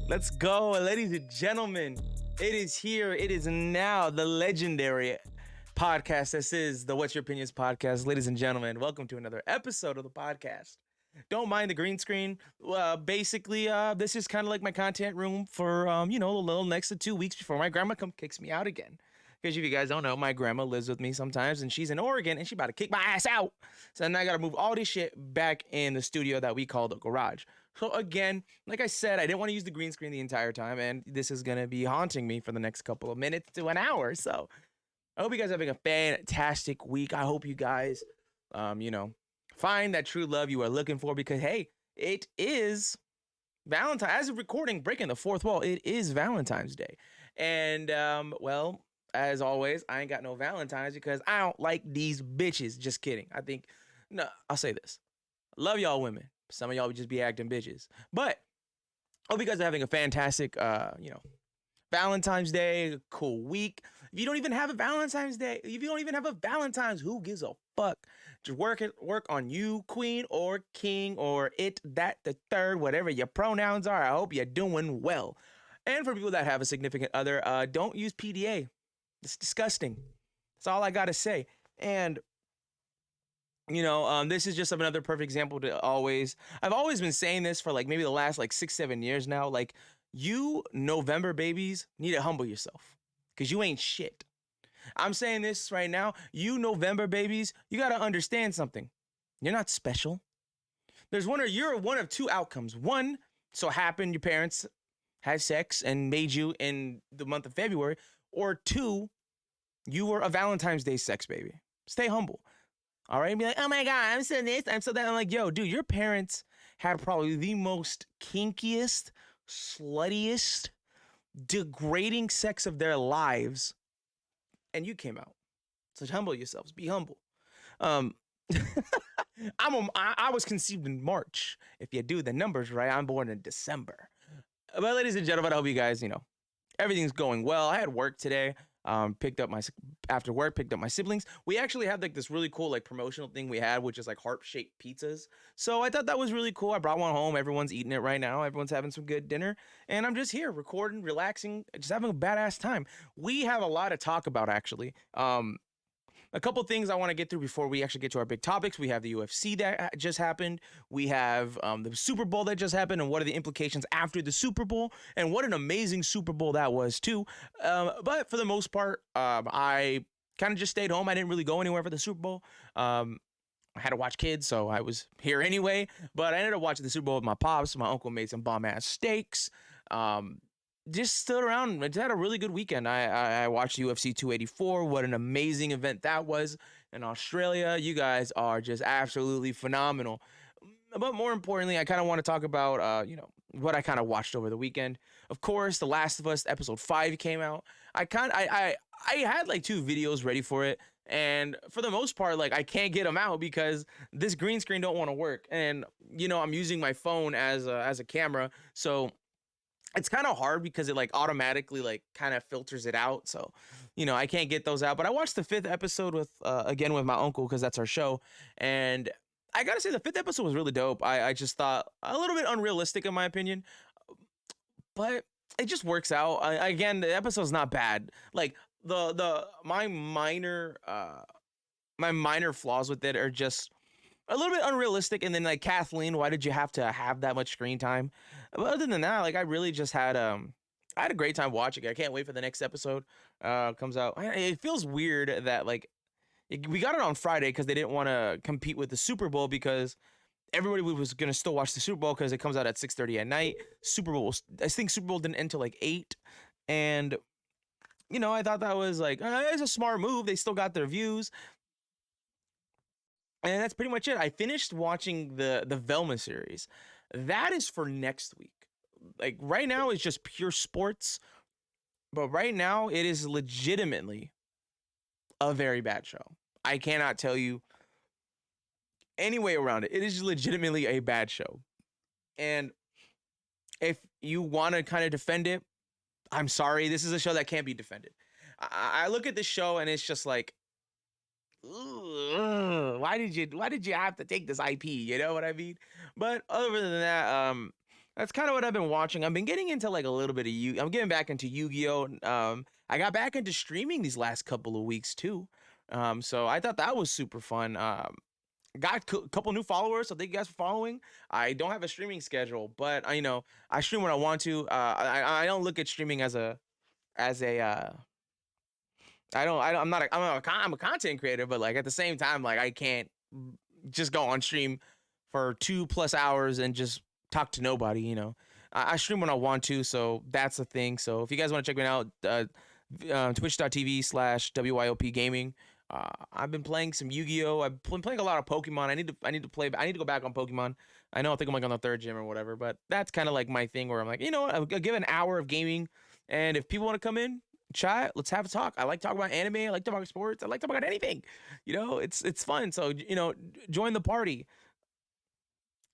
Let's go, ladies and gentlemen. It is here. It is now the legendary podcast. This is the What's Your Opinions podcast. Ladies and gentlemen, welcome to another episode of the podcast. Don't mind the green screen. Basically, this is kind of like my content room for, a little next to 2 weeks before my grandma kicks me out again. Because if you guys don't know, my grandma lives with me sometimes, and she's in Oregon, and she about to kick my ass out. So now I got to move all this shit back in the studio that we call the garage. So again, like I said, I didn't want to use the green screen the entire time, and this is going to be haunting me for the next couple of minutes to an hour. So I hope you guys are having a fantastic week. I hope you guys, find that true love you are looking for, because, hey, it is Valentine. As of recording, breaking the fourth wall, it is Valentine's Day. And, as always, I ain't got no Valentines because I don't like these bitches. Just kidding. I'll say this. Love y'all women. Some of y'all would just be acting bitches. But hope you guys are having a fantastic, Valentine's Day, cool week. If you don't even have a Valentine's Day, if you don't even have a Valentine's, who gives a fuck? Just work on you, queen or king or it, that, the third, whatever your pronouns are. I hope you're doing well. And for people that have a significant other, don't use PDA. It's disgusting. That's all I got to say. And, this is just another perfect example I've always been saying this for maybe the last 6-7 years now. You November babies need to humble yourself because you ain't shit. I'm saying this right now. You November babies, you got to understand something. You're not special. You're one of two outcomes. One, so happened your parents had sex and made you in the month of February. Or two, you were a Valentine's Day sex baby. Stay humble. All right? Be like, oh my God, I'm so this, I'm so that. I'm like, yo, dude, your parents had probably the most kinkiest, sluttiest, degrading sex of their lives. And you came out. So humble yourselves. Be humble. I was conceived in March. If you do the numbers right, I'm born in December. But ladies and gentlemen, I hope you guys, everything's going well. I had work today. After work, picked up my siblings. We actually had this really cool promotional thing we had, which is heart-shaped pizzas. So I thought that was really cool. I brought one home. Everyone's eating it right now. Everyone's having some good dinner. And I'm just here recording, relaxing, just having a badass time. We have a lot to talk about, actually. A couple things I want to get through before we actually get to our big topics. We have the UFC that just happened. We have the Super Bowl that just happened, and what are the implications after the Super Bowl, and what an amazing Super Bowl that was too. But for the most part, I kind of just stayed home. I didn't really go anywhere for the Super Bowl. I had to watch kids, so I was here anyway. But I ended up watching the Super Bowl with my pops. My uncle made some bomb-ass steaks. Just stood around. I had a really good weekend. I watched UFC 284. What an amazing event that was in Australia. You guys are just absolutely phenomenal. But more importantly, I kind of want to talk about, what I kind of watched over the weekend. Of course, The Last of Us episode 5 came out. I had 2 videos ready for it. And for the most part, I can't get them out because this green screen don't want to work. And, I'm using my phone as a camera. So it's kind of hard because it automatically kind of filters it out. So, I can't get those out. But I watched the 5th episode with my uncle because that's our show. And I got to say the 5th episode was really dope. I just thought a little bit unrealistic in my opinion. But it just works out. Again, the episode's not bad. My minor flaws with it are just a little bit unrealistic. And then Kathleen, why did you have to have that much screen time? But other than that, I really just had I had a great time watching it. I can't wait for the next episode comes out. It feels weird that we got it on Friday because they didn't want to compete with the Super Bowl because everybody was going to still watch the Super Bowl because it comes out at 6:30 at night. I think Super Bowl didn't end till 8. And I thought that was it's a smart move. They still got their views. And that's pretty much it. I finished watching the Velma series. That is for next week. Right now it's just pure sports. But right now it is legitimately a very bad show. I cannot tell you any way around it. It is legitimately a bad show. And if you want to kind of defend it, I'm sorry. This is a show that can't be defended. I look at this show and it's just why did you have to take this IP? You know what I mean? But other than that, That's kind of what I've been watching. I've been getting into like a little bit of I'm getting back into Yu-Gi-Oh. I got back into streaming these last couple of weeks too. So I thought that was super fun. Got a couple new followers, so thank you guys for following. I don't have a streaming schedule, but I stream when I want to. I don't look at streaming as a I'm not a, I'm a content creator, but like at the same time, like I can't just go on stream for 2+ hours and just talk to nobody. I stream when I want to, so that's the thing. So if you guys want to check me out, twitch.tv/WYOP gaming. I've been playing some Yu-Gi-Oh. I've been playing a lot of Pokemon. I need to go back on Pokemon. I think I'm like on the third gym or whatever, but that's kind of like my thing where I'm like, I'll give an hour of gaming, and if people want to come in, chat, let's have a talk. I like talking about anime. I like talking about sports. I like talking about anything. It's fun. So join the party.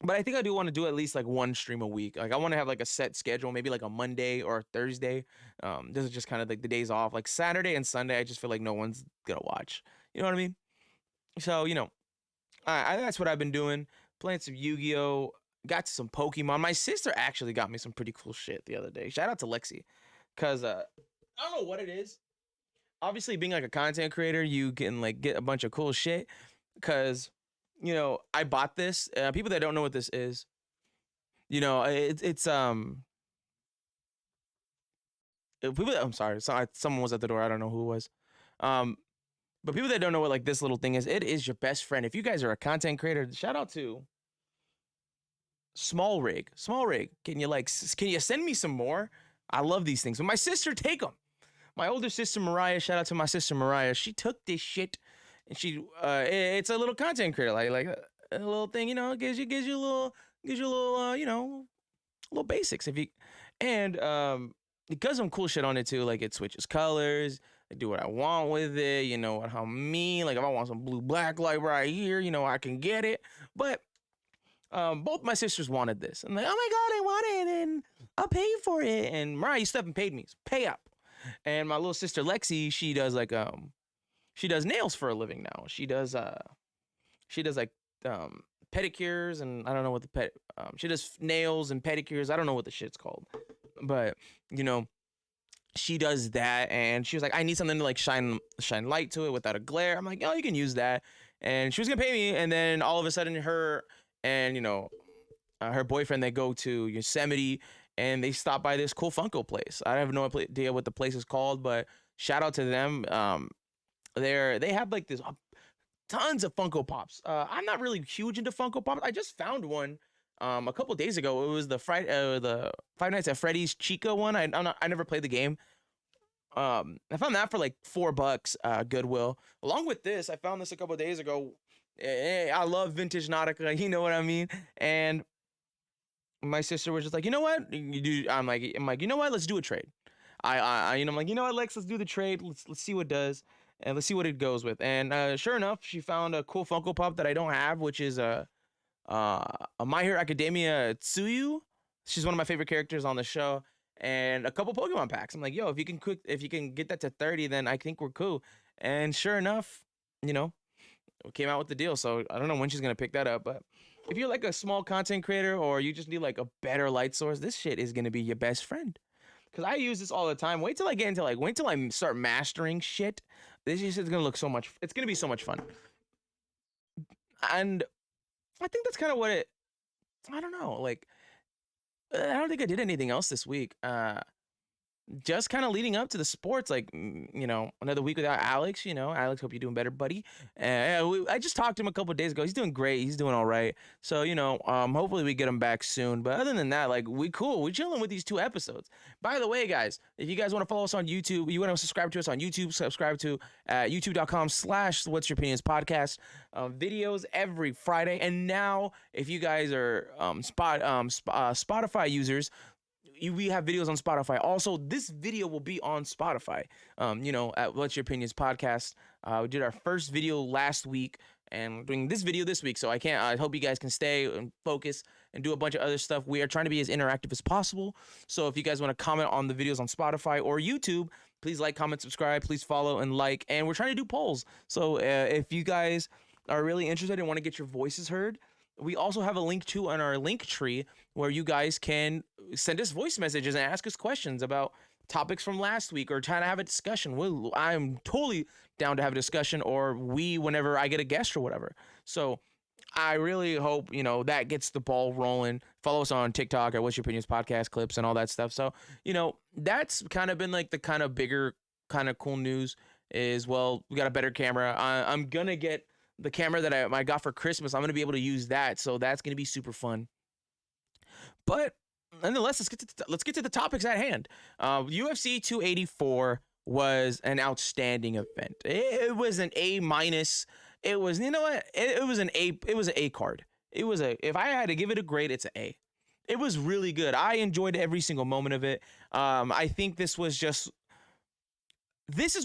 But I think I do want to do at least like one stream a week. Like I want to have like a set schedule, maybe like a Monday or a Thursday. This is just kind of like the days off. Like Saturday and Sunday, I just feel like no one's gonna watch. You know what I mean? So that's what I've been doing. Playing some Yu-Gi-Oh. Got some Pokemon. My sister actually got me some pretty cool shit the other day. Shout out to Lexi, cause I don't know what it is. Obviously, being like a content creator, you can like get a bunch of cool shit. Cause I bought this. People that don't know what this is, it's people. I'm sorry, someone was at the door. I don't know who it was. Um, but people that don't know what like this little thing is, it is your best friend. If you guys are a content creator, shout out to Small Rig. Small Rig, can you send me some more? I love these things. But my sister, take them. My older sister Mariah, shout out to my sister Mariah. She took this shit, and it's a little content creator, like a little thing, gives you a little, little basics and it does some cool shit on it too. Like it switches colors. I do what I want with it. You know what I mean? Like if I want some blue black light right here, I can get it. But both my sisters wanted this. I'm like, oh my god, I want it, and I'll pay you for it. And Mariah, you still haven't paid me. So pay up. And my little sister Lexi, she does she does nails for a living now. She does like pedicures, and I don't know what she does nails and pedicures. I don't know what the shit's called, but she does that, and she was like, I need something to like shine light to it without a glare. I'm like, oh, you can use that. And she was gonna pay me, and then all of a sudden her and her boyfriend, they go to Yosemite, and they stop by this cool Funko place. I have no idea what the place is called, but shout out to them. They have like this tons of Funko Pops. I'm not really huge into Funko Pops. I just found one a couple days ago. It was the Five Nights at Freddy's Chica one. I never played the game. I found that for like $4, Goodwill. Along with this, I found this a couple days ago. I love vintage Nautica, you know what I mean? And my sister was just like, you know what? I'm like, you know what? Let's do a trade. I'm like, you know what, Lex? Let's do the trade. Let's see what it does, and let's see what it goes with. And sure enough, she found a cool Funko Pop that I don't have, which is a My Hero Academia Tsuyu. She's one of my favorite characters on the show, and a couple Pokemon packs. I'm like, yo, if you can get that to 30, then I think we're cool. And sure enough, came out with the deal. So I don't know when she's gonna pick that up, but if you're like a small content creator or you just need like a better light source, this shit is gonna be your best friend. Cause I use this all the time. Wait till I start mastering shit. This is gonna look so much. It's gonna be so much fun. And I think that's kind of what it. I don't know. Like I don't think I did anything else this week. Just kind of leading up to the sports, like another week without Alex. Alex, hope you're doing better, buddy. I just talked to him a couple of days ago. He's doing great. He's doing all right. So hopefully we get him back soon. But other than that, like we chilling with these 2 episodes. By the way, guys, if you guys want to follow us on YouTube, you want to subscribe to us on YouTube, subscribe to youtube.com/What's Your Opinions podcast. Videos every Friday. And now, if you guys are Spotify users, we have videos on Spotify. Also, this video will be on Spotify. At What's Your Opinions podcast. We did our first video last week, and we're doing this video this week. So I hope you guys can stay and focus and do a bunch of other stuff. We are trying to be as interactive as possible. So if you guys want to comment on the videos on Spotify or YouTube, please like, comment, subscribe. Please follow and like. And we're trying to do polls. So if you guys are really interested and want to get your voices heard, we also have a link to on our link tree where you guys can send us voice messages and ask us questions about topics from last week or trying to have a discussion. I'm totally down to have a discussion, or whenever I get a guest or whatever. So I really hope, that gets the ball rolling. Follow us on TikTok at What's Your Opinions Podcast clips and all that stuff. So, that's kind of been like the kind of bigger, kind of cool news is, well, we got a better camera. I'm going to get the camera that I got for Christmas. I'm going to be able to use that. So that's going to be super fun. But nonetheless, let's get to the topics at hand. UFC 284 was an outstanding event. It was an A minus. It was, you know what? It was an A. It was an A card. If I had to give it a grade, it's an A. It was really good. I enjoyed every single moment of it. I think this is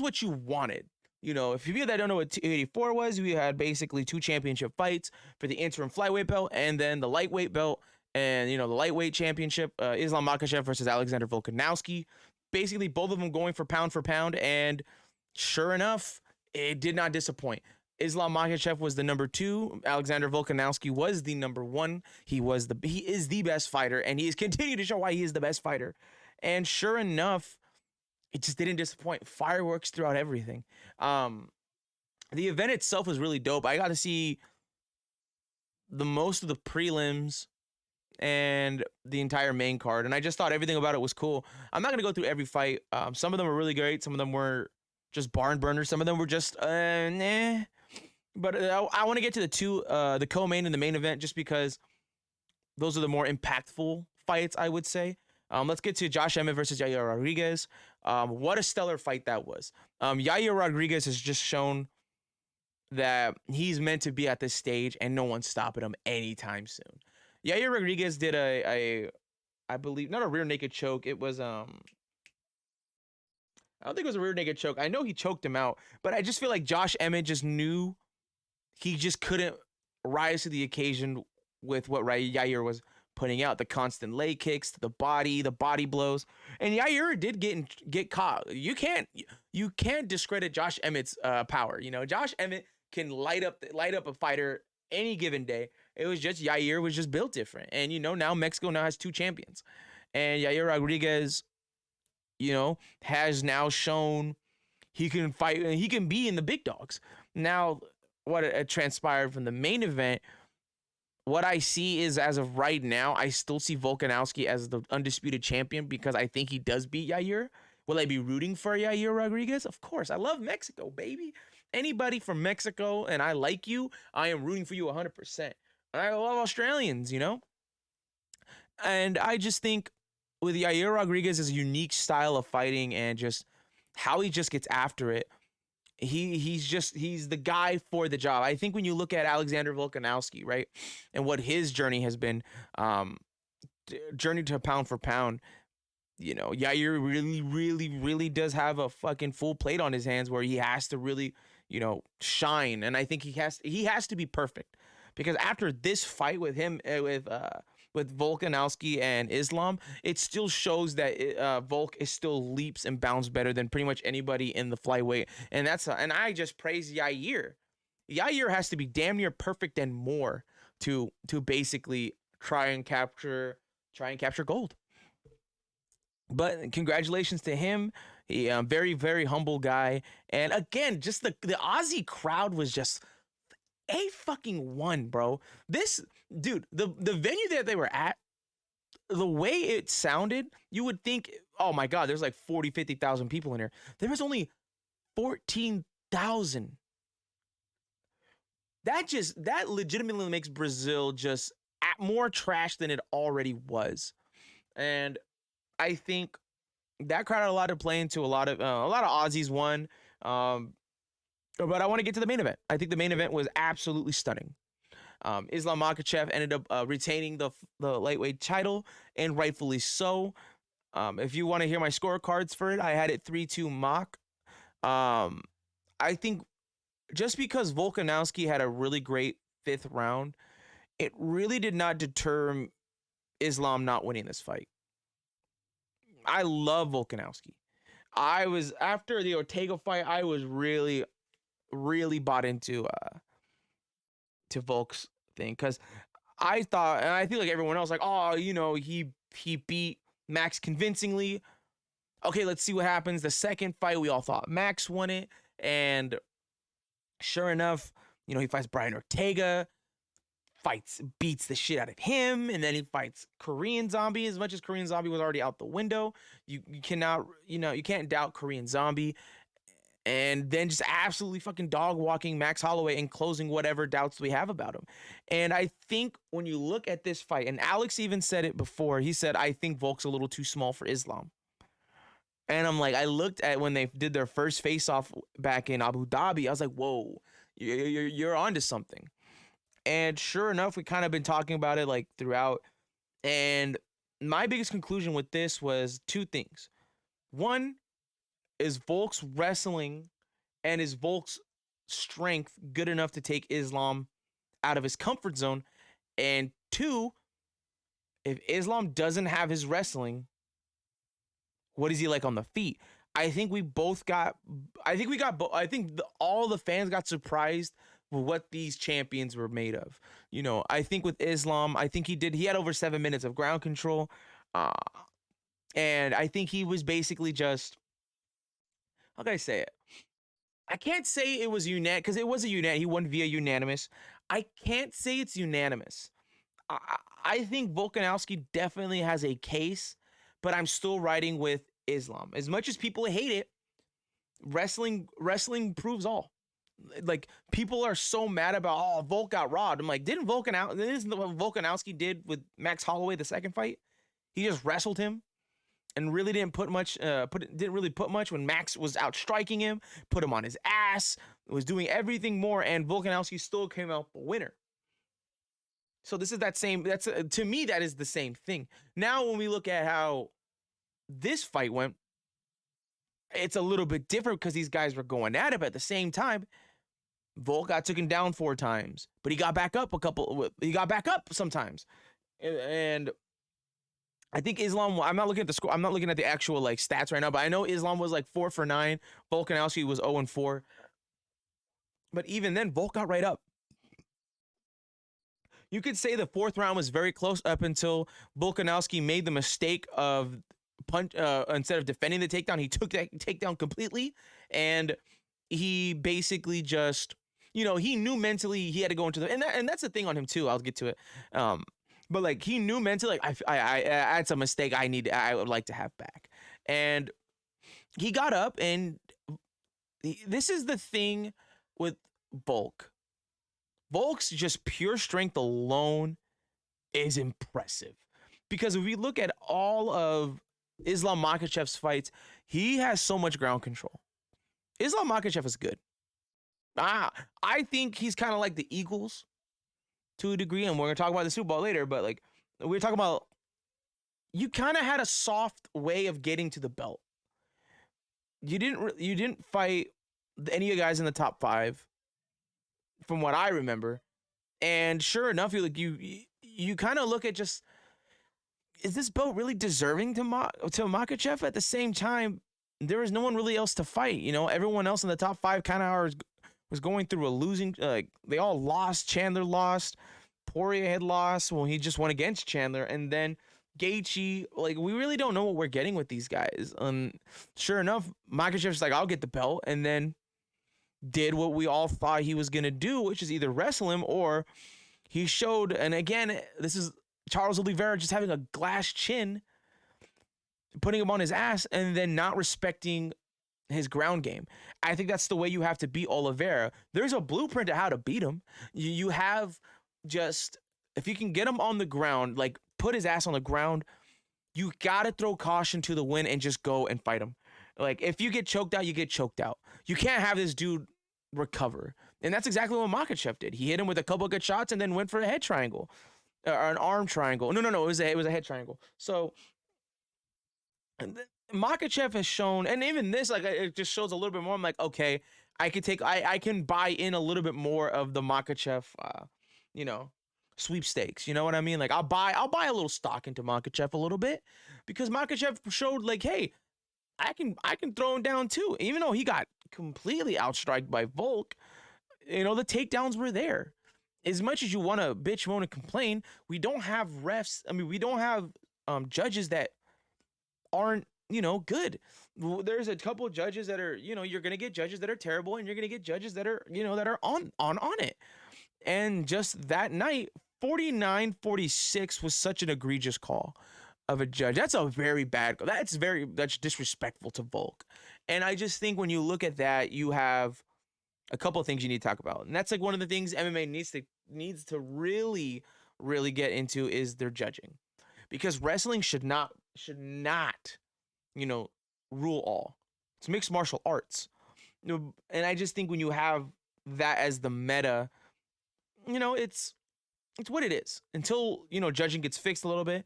what you wanted. If you that don't know what 284 was, we had basically 2 championship fights for the interim flyweight belt and then the lightweight belt. And, the lightweight championship, Islam Makhachev versus Alexander Volkanovski. Basically, both of them going for pound, and sure enough, it did not disappoint. Islam Makhachev was the number 2. Alexander Volkanovski was the number 1. He is the best fighter, and he has continued to show why he is the best fighter. And sure enough, it just didn't disappoint. Fireworks throughout everything. The event itself was really dope. I got to see the most of the prelims and the entire main card, and I just thought everything about it was cool. I'm not gonna go through every fight. Some of them were really great. Some of them were just barn burners. Some of them were just nah. But I want to get to the co-main and the main event, just because those are the more impactful fights, I would say. Let's get to Josh Emmett versus Yair Rodriguez. What a stellar fight that was. Yair Rodriguez has just shown that he's meant to be at this stage, and no one's stopping him anytime soon. Yair Rodriguez did I believe, not a rear naked choke. It was, I don't think it was a rear naked choke. I know he choked him out, but I just feel like Josh Emmett just knew he just couldn't rise to the occasion with what Yair was putting out. The constant leg kicks to the body blows. And Yair did get caught. You can't discredit Josh Emmett's power. Josh Emmett can light up a fighter any given day. It was just Yair was just built different. And now Mexico now has 2 champions. And Yair Rodriguez, has now shown he can fight and he can be in the big dogs. Now, what transpired from the main event, what I see is, as of right now, I still see Volkanovski as the undisputed champion because I think he does beat Yair. Will I be rooting for Yair Rodriguez? Of course. I love Mexico, baby. Anybody from Mexico and I like you, I am rooting for you 100%. And I love Australians, And I just think with Yair Rodriguez's unique style of fighting and just how he just gets after it, he's the guy for the job. I think when you look at Alexander Volkanovski, right, and what his journey has been, journey to pound for pound, Yair really, really, really does have a fucking full plate on his hands where he has to really, shine. And I think he has to be perfect, because after this fight with him, with Volkanovski and Islam, it still shows that Volk is still leaps and bounds better than pretty much anybody in the flyweight. And I just praise Yair. Yair has to be damn near perfect and more to basically try and capture gold. But congratulations to him. He very, very humble guy. And again, just the Aussie crowd was just A-fucking-1, bro. This, dude, the venue that they were at, the way it sounded, you would think, oh my God, there's like 40, 50,000 people in here. There was only 14,000. That legitimately makes Brazil just more trash than it already was. And I think that crowd had a lot to play into. A lot of Aussies won. But I want to get to the main event. I think the main event was absolutely stunning. Islam Makhachev ended up retaining the lightweight title, and rightfully so. If you want to hear my scorecards for it, I had it 3-2 Mach. I think just because Volkanovski had a really great 5th round, it really did not deter Islam not winning this fight. I love Volkanovski. After the Ortega fight, I was really, really bought into to Volk's thing, because I thought, and I feel like everyone else, like, oh, he beat Max convincingly. Okay, let's see what happens. The second fight, we all thought Max won it, and sure enough, he fights Brian Ortega, beats the shit out of him, and then he fights Korean Zombie. As much as Korean Zombie was already out the window, you cannot, you can't doubt Korean Zombie. And then just absolutely fucking dog walking Max Holloway and closing whatever doubts we have about him. And I think when you look at this fight, and Alex even said it before, he said, I think Volk's a little too small for Islam. And I'm like, I looked at when they did their first face off back in Abu Dhabi, I was like, whoa, you're onto something. And sure enough, we kind of been talking about it like throughout. And my biggest conclusion with this was two things. One, is Volk's wrestling and is Volk's strength good enough to take Islam out of his comfort zone? And two, if Islam doesn't have his wrestling, what is he like on the feet? I think we got all the fans got surprised with what these champions were made of. I think with Islam, I think he had over 7 minutes of ground control. And I think he was basically just, how can I say it? I can't say it was unanimous because it was a unanimous. He won via unanimous. I can't say it's unanimous. I think Volkanovski definitely has a case, but I'm still riding with Islam. As much as people hate it, wrestling proves all. Like, people are so mad about, Volk got robbed. I'm like, isn't what Volkanovski did with Max Holloway the second fight? He just wrestled him and really didn't put much when Max was out striking him, put him on his ass, was doing everything more, and Volkanovski still came out the winner. So this is to me, that is the same thing. Now, when we look at how this fight went, it's a little bit different because these guys were going at it, but at the same time, Volk got taken down 4 times, but he got back up sometimes. And I think Islam, I'm not looking at the score. I'm not looking at the actual like stats right now, but I know Islam was like 4 for 9. Volkanovski was 0 and 4. But even then, Volk got right up. You could say the 4th round was very close up until Volkanovski made the mistake of instead of defending the takedown, he took that takedown completely, and he basically just, he knew mentally he had to go into and that's the thing on him too. I'll get to it. But like, he knew mentally, like, I that's a mistake I would like to have back. And he got up, and this is the thing with Volk. Volk's just pure strength alone is impressive. Because if we look at all of Islam Makhachev's fights, he has so much ground control. Islam Makhachev is good. I think he's kind of like the Eagles to a degree, and we're going to talk about the Super Bowl later, but like, we're talking about, you kind of had a soft way of getting to the belt. You didn't fight any of the guys in the top 5 from what I remember. And sure enough, you kind of look at just, is this belt really deserving to Makhachev? At the same time, there was no one really else to fight. Everyone else in the top 5 kind of was going through a losing, they all lost. Chandler lost. Poirier had lost. Well, he just won against Chandler. And then Gaethje, like, we really don't know what we're getting with these guys. Sure enough, Makhachev's like, I'll get the belt. And then did what we all thought he was going to do, which is either wrestle him, or he showed, and again, this is Charles Oliveira just having a glass chin, putting him on his ass, and then not respecting his ground game. I think that's the way you have to beat Oliveira. There's a blueprint of how to beat him. You have just, if you can get him on the ground, like put his ass on the ground, you got to throw caution to the wind and just go and fight him. Like, if you get choked out, you get choked out. You can't have this dude recover. And that's exactly what Makhachev did. He hit him with a couple of good shots and then went for a head triangle. Or an arm triangle. No, it was a head triangle. So Makhachev has shown, and even this, like, it just shows a little bit more. I'm like, okay, I can buy in a little bit more of the Makhachev, sweepstakes. You know what I mean? Like, I'll buy a little stock into Makhachev a little bit, because Makhachev showed, like, hey, I can throw him down too. Even though he got completely outstriked by Volk, the takedowns were there. as much as you want to bitch, moan, and complain, we don't have refs. I mean, we don't have judges that aren't, good. There's a couple of judges that are, you're gonna get judges that are terrible, and you're gonna get judges that are, that are on it. And just that night, 49-46 was such an egregious call of a judge. That's a very bad call. That's disrespectful to Volk. And I just think when you look at that, you have a couple of things you need to talk about. And that's like one of the things MMA needs to really, really get into is their judging. Because wrestling should not, rule all. It's mixed martial arts. And I just think when you have that as the meta, it's what it is until, judging gets fixed a little bit.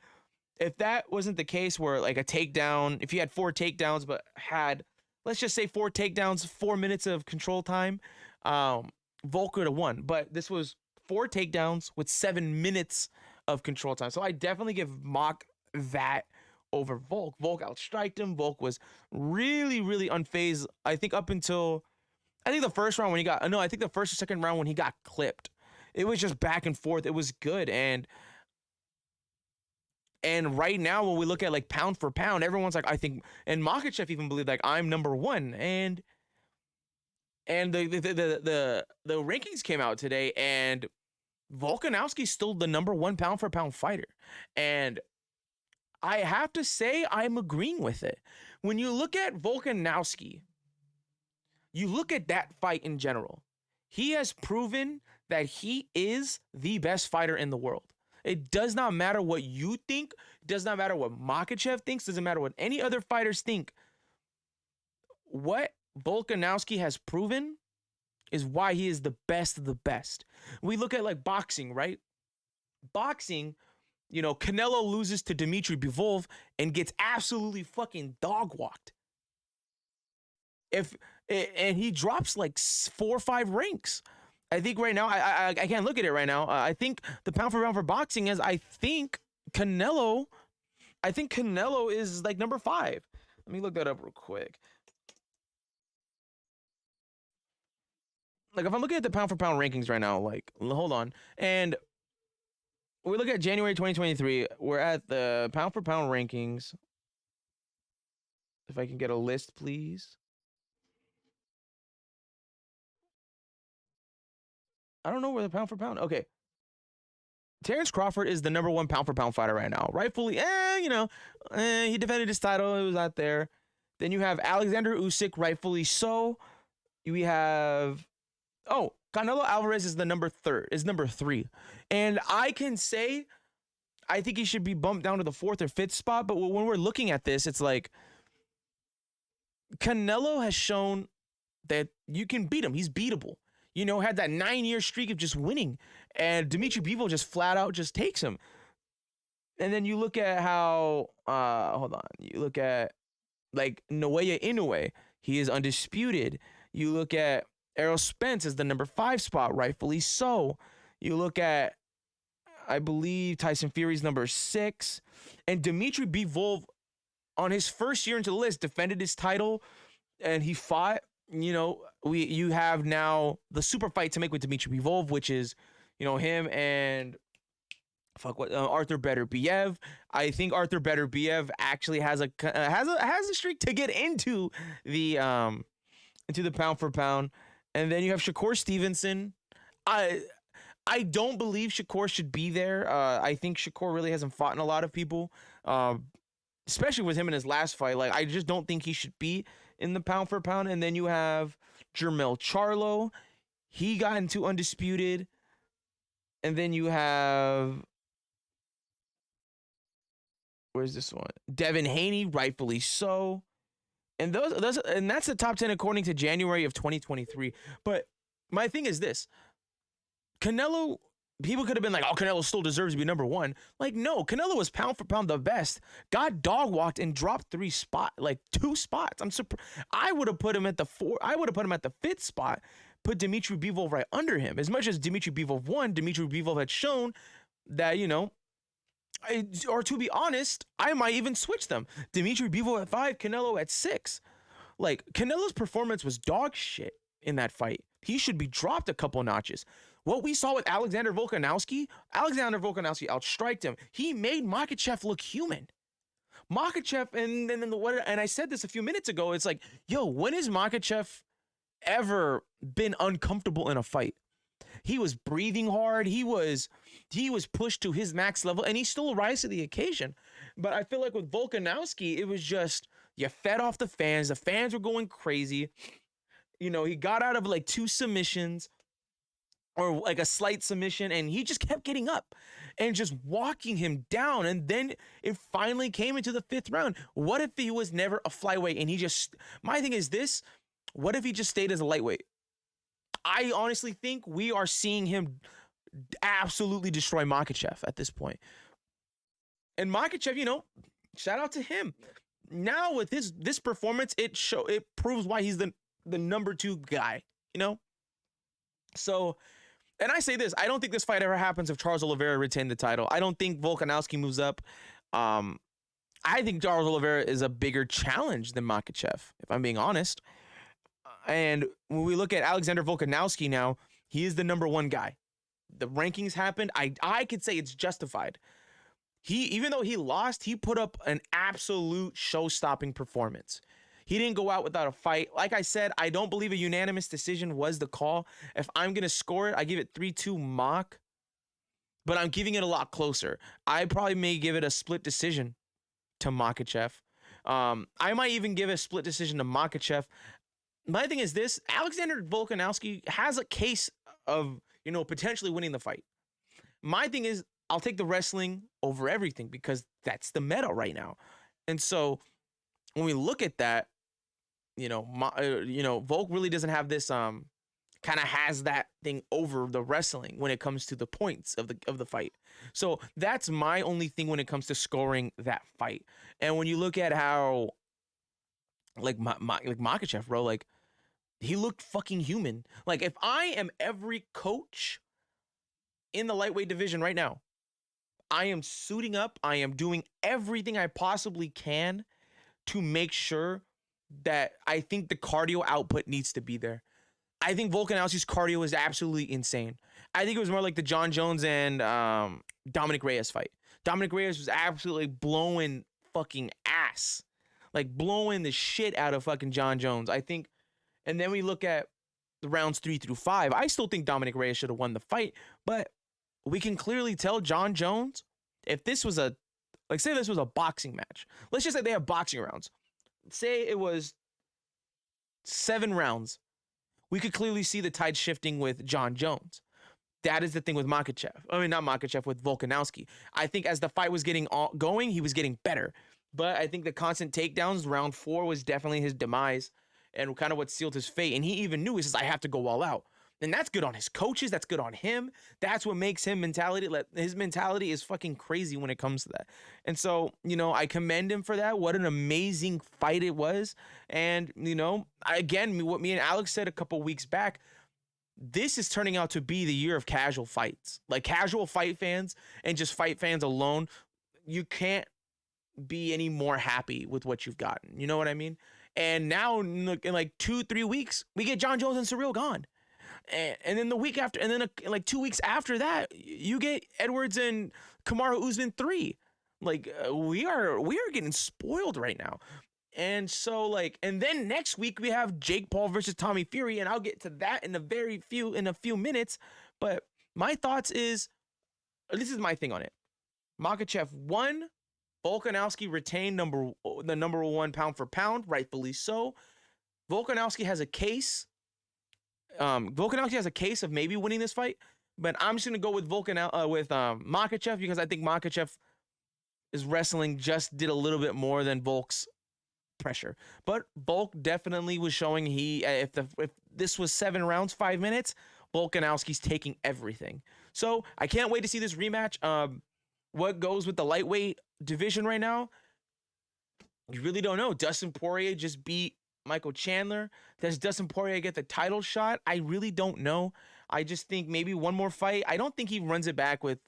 If that wasn't the case where like a takedown, if you had 4 takedowns, but had, let's just say 4 takedowns, 4 minutes of control time, Volk would have won. But this was 4 takedowns with 7 minutes of control time. So I definitely give Mock that over Volk. Volk outstriked him. Volk was really, really unfazed. I think up until, the first round when he got, no, I think the first or second round when he got clipped. It was just back and forth. It was good. And right now, when we look at like pound for pound, everyone's like, I think, and Makhachev even believed like I'm number 1. And the rankings came out today, and Volkanovski's still the number 1 pound for pound fighter. And I have to say, I'm agreeing with it. When you look at Volkanovski, you look at that fight in general, he has proven that he is the best fighter in the world. It does not matter what you think. It does not matter what Makhachev thinks. Doesn't matter what any other fighters think. What Volkanovski has proven is why he is the best of the best. We look at like boxing, right? Boxing, Canelo loses to Dmitry Bivol and gets absolutely fucking dog walked. And he drops like 4 or 5 ranks. I think right now, I can't look at it right now. I think the pound for pound for boxing is, I think Canelo is like number 5. Let me look that up real quick. Like if I'm looking at the pound for pound rankings right now, like hold on. And we look at January 2023, we're at the pound for pound rankings. If I can get a list, please. I don't know where the pound for pound. Okay. Terrence Crawford is the number 1 pound for pound fighter right now. Rightfully, he defended his title. It was out there. Then you have Alexander Usyk, rightfully so. We have, Canelo Alvarez is number 3. And I can say, I think he should be bumped down to the 4th or 5th spot. But when we're looking at this, it's like Canelo has shown that you can beat him. He's beatable. Had that 9-year streak of just winning. And Dmitry Bivol just flat out just takes him. And then you look at how, you look at like Naoya Inoue. He is undisputed. You look at Errol Spence as the number 5 spot, rightfully so. You look at, I believe, Tyson Fury's number 6. And Dmitry Bivol, on his first year into the list, defended his title. And he fought. You have now the super fight to make with Dmitry Bivol, which is, him and Arthur Beterbiev. I think Arthur Beterbiev actually has a streak to get into the pound for pound. And then you have Shakur Stevenson. I don't believe Shakur should be there. I think Shakur really hasn't fought in a lot of people, especially with him in his last fight. Like, I just don't think he should be in the pound for pound. And then you have Jermell Charlo. He got into undisputed. And then you have, where's this one? Devin Haney, rightfully so. And that's the top 10 according to January of 2023. But my thing is this. Canelo, people could have been like, Canelo still deserves to be number 1. Like, no, Canelo was pound for pound the best. Got dog walked and dropped 2 spots. I'm surprised. I would have put him at the 4. I would have put him at the 5th spot. Put Dmitry Bivol right under him. As much as Dmitry Bivol won, Dmitry Bivol had shown that, or to be honest, I might even switch them. Dmitry Bivol at 5, Canelo at 6. Like, Canelo's performance was dog shit in that fight. He should be dropped a couple notches. What we saw with Alexander Volkanovski outstriked him. He made Makhachev look human. Makhachev, and I said this a few minutes ago. It's like, yo, when has Makhachev ever been uncomfortable in a fight? He was breathing hard. He was pushed to his max level, and he still rise to the occasion. But I feel like with Volkanovski, it was just you fed off the fans. The fans were going crazy. You know, he got out of like 2 submissions or like a slight submission, and he just kept getting up and just walking him down. And then it finally came into the 5th round. What if he was never a flyweight and he just, my thing is this, what if he just stayed as a lightweight? I honestly think we are seeing him absolutely destroy Makhachev at this point. And Makhachev, you know, shout out to him. Now with this performance, it proves why he's the number 2 guy, you know? So, and I say this, I don't think this fight ever happens if Charles Oliveira retained the title. I don't think Volkanovski moves up. I think Charles Oliveira is a bigger challenge than Makhachev, if I'm being honest. And when we look at Alexander Volkanovski now, he is the number 1 guy. The rankings happened. I could say it's justified. Even though he lost, he put up an absolute show-stopping performance. He didn't go out without a fight. Like I said, I don't believe a unanimous decision was the call. If I'm going to score it, I give it 3-2 mock, but I'm giving it a lot closer. I probably may give it a split decision to Makhachev. I might even give a split decision to Makhachev. My thing is this, Alexander Volkanovski has a case of, you know, potentially winning the fight. My thing is, I'll take the wrestling over everything because that's the meta right now. And so when we look at that, Volk really doesn't have this, kind of has that thing over the wrestling when it comes to the points of the fight. So that's my only thing when it comes to scoring that fight. And when you look at how, like Makhachev, bro, like he looked fucking human. Like if I am every coach in the lightweight division right now, I am suiting up. I am doing everything I possibly can to make sure that I think the cardio output needs to be there. I think Volkanovski's cardio is absolutely insane. I think it was more like the John Jones and Dominic Reyes fight. Dominic Reyes was absolutely blowing fucking ass. Like blowing the shit out of fucking John Jones. I think, and then we look at the rounds 3 through 5. I still think Dominic Reyes should have won the fight, but we can clearly tell John Jones, if this was say this was a boxing match. Let's just say they have boxing rounds. Say it was 7 rounds. We could clearly see the tide shifting with John Jones. That is the thing with Makhachev. I mean, not Makhachev, with Volkanovski. I think as the fight was getting going, he was getting better. But I think the constant takedowns, round 4 was definitely his demise and kind of what sealed his fate. And he even knew, he says, I have to go all out. And that's good on his coaches. That's good on him. That's what makes him his mentality is fucking crazy when it comes to that. And so, you know, I commend him for that. What an amazing fight it was. And, you know, what me and Alex said a couple weeks back, this is turning out to be the year of casual fights. Like casual fight fans and just fight fans alone, you can't be any more happy with what you've gotten. You know what I mean? And now in like 2-3 weeks, we get John Jones and Surreal gone. And then the week after, and then like 2 weeks after that, you get Edwards and Kamaru Usman 3. Like we are getting spoiled right now. And so like, and then next week we have Jake Paul versus Tommy Fury, and I'll get to that in a few minutes. But my thoughts is, this is my thing on it. Makhachev won. Volkanovski retained the number 1 pound for pound, rightfully so. Volkanovski has a case. Volkanovski has a case of maybe winning this fight, but I'm just gonna go with Makhachev because I think Makhachev is wrestling just did a little bit more than Volk's pressure. But Volk definitely was showing if this was 7 rounds, 5 minutes, Volkanovski's taking everything. So I can't wait to see this rematch. What goes with the lightweight division right now? You really don't know. Dustin Poirier just beat Michael Chandler. Does Dustin Poirier get the title shot? I really don't know. I just think maybe one more fight. I don't think he runs it back with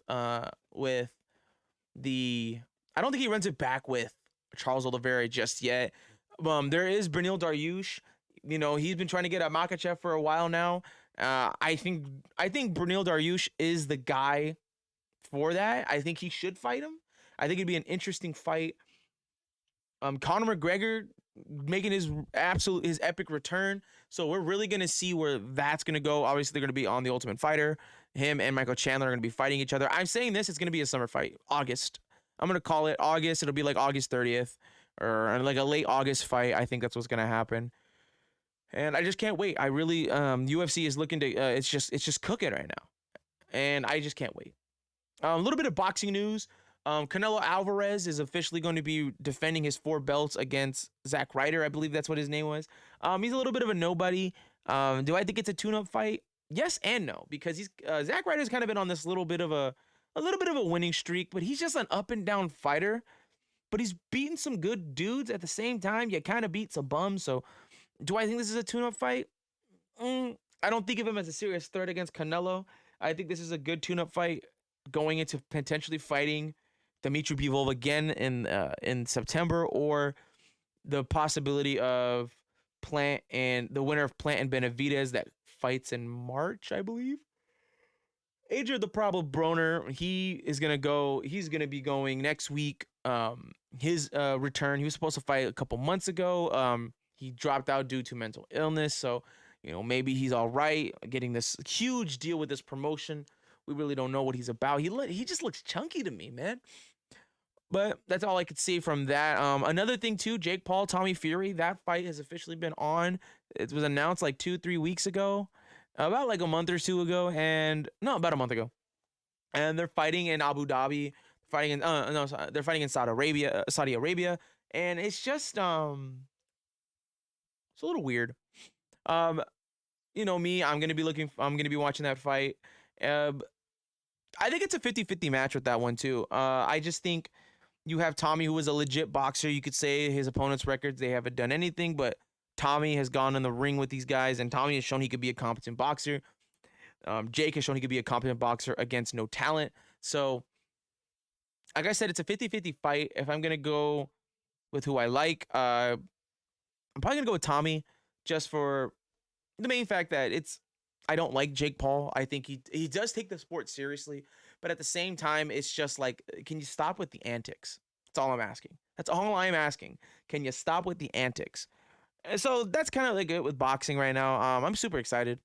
Charles Oliveira just yet. There is Beneil Dariush. You know, he's been trying to get at Makhachev for a while now. I think Brunil Dariush is the guy for that. I think he should fight him. I think it'd be an interesting fight. Conor McGregor making his epic return. So we're really gonna see where that's gonna go. Obviously, they're gonna be on the Ultimate Fighter. Him and Michael Chandler are gonna be fighting each other. I'm saying this, it's gonna be a summer fight, August. I'm gonna call it August. It'll be like August 30th or like a late August fight. I think that's what's gonna happen. And I just can't wait. I really UFC is looking to it's just cooking right now, and I just can't wait. A little bit of boxing news. Canelo Alvarez is officially going to be defending his 4 belts against Zack Ryder. I believe that's what his name was. He's a little bit of a nobody. Do I think it's a tune-up fight? Yes and no, because Zack Ryder's kind of been on this little bit of a winning streak, but he's just an up and down fighter. But he's beaten some good dudes at the same time. You kind of beat some bums. So, do I think this is a tune-up fight? I don't think of him as a serious threat against Canelo. I think this is a good tune-up fight going into potentially fighting Dmitry Bivol again in September, or the possibility of Plant and the winner of Plant and Benavidez that fights in March, I believe. Adrian the Problem Broner, he's gonna be going next week. His return, he was supposed to fight a couple months ago. He dropped out due to mental illness, so maybe he's all right getting this huge deal with this promotion. We really don't know what he's about. He just looks chunky to me, man. But that's all I could see from that. Another thing too, Jake Paul, Tommy Fury, that fight has officially been on. It was announced like 2-3 weeks ago, about like a month or two ago, and no, about a month ago. And they're fighting in Abu Dhabi, they're fighting in Saudi Arabia, and it's just it's a little weird. Me, I'm gonna be watching that fight. I think it's a 50-50 match with that one too. I just think you have Tommy, who is a legit boxer. You could say his opponent's records, they haven't done anything, but Tommy has gone in the ring with these guys, and Tommy has shown he could be a competent boxer. Jake has shown he could be a competent boxer against no talent. So, like I said, it's a 50-50 fight. If I'm going to go with who I like, I'm probably going to go with Tommy, just for the main fact that I don't like Jake Paul. I think he does take the sport seriously, but at the same time, it's just like, can you stop with the antics? That's all I'm asking. That's all I'm asking. Can you stop with the antics? And so that's kind of like it with boxing right now. I'm super excited.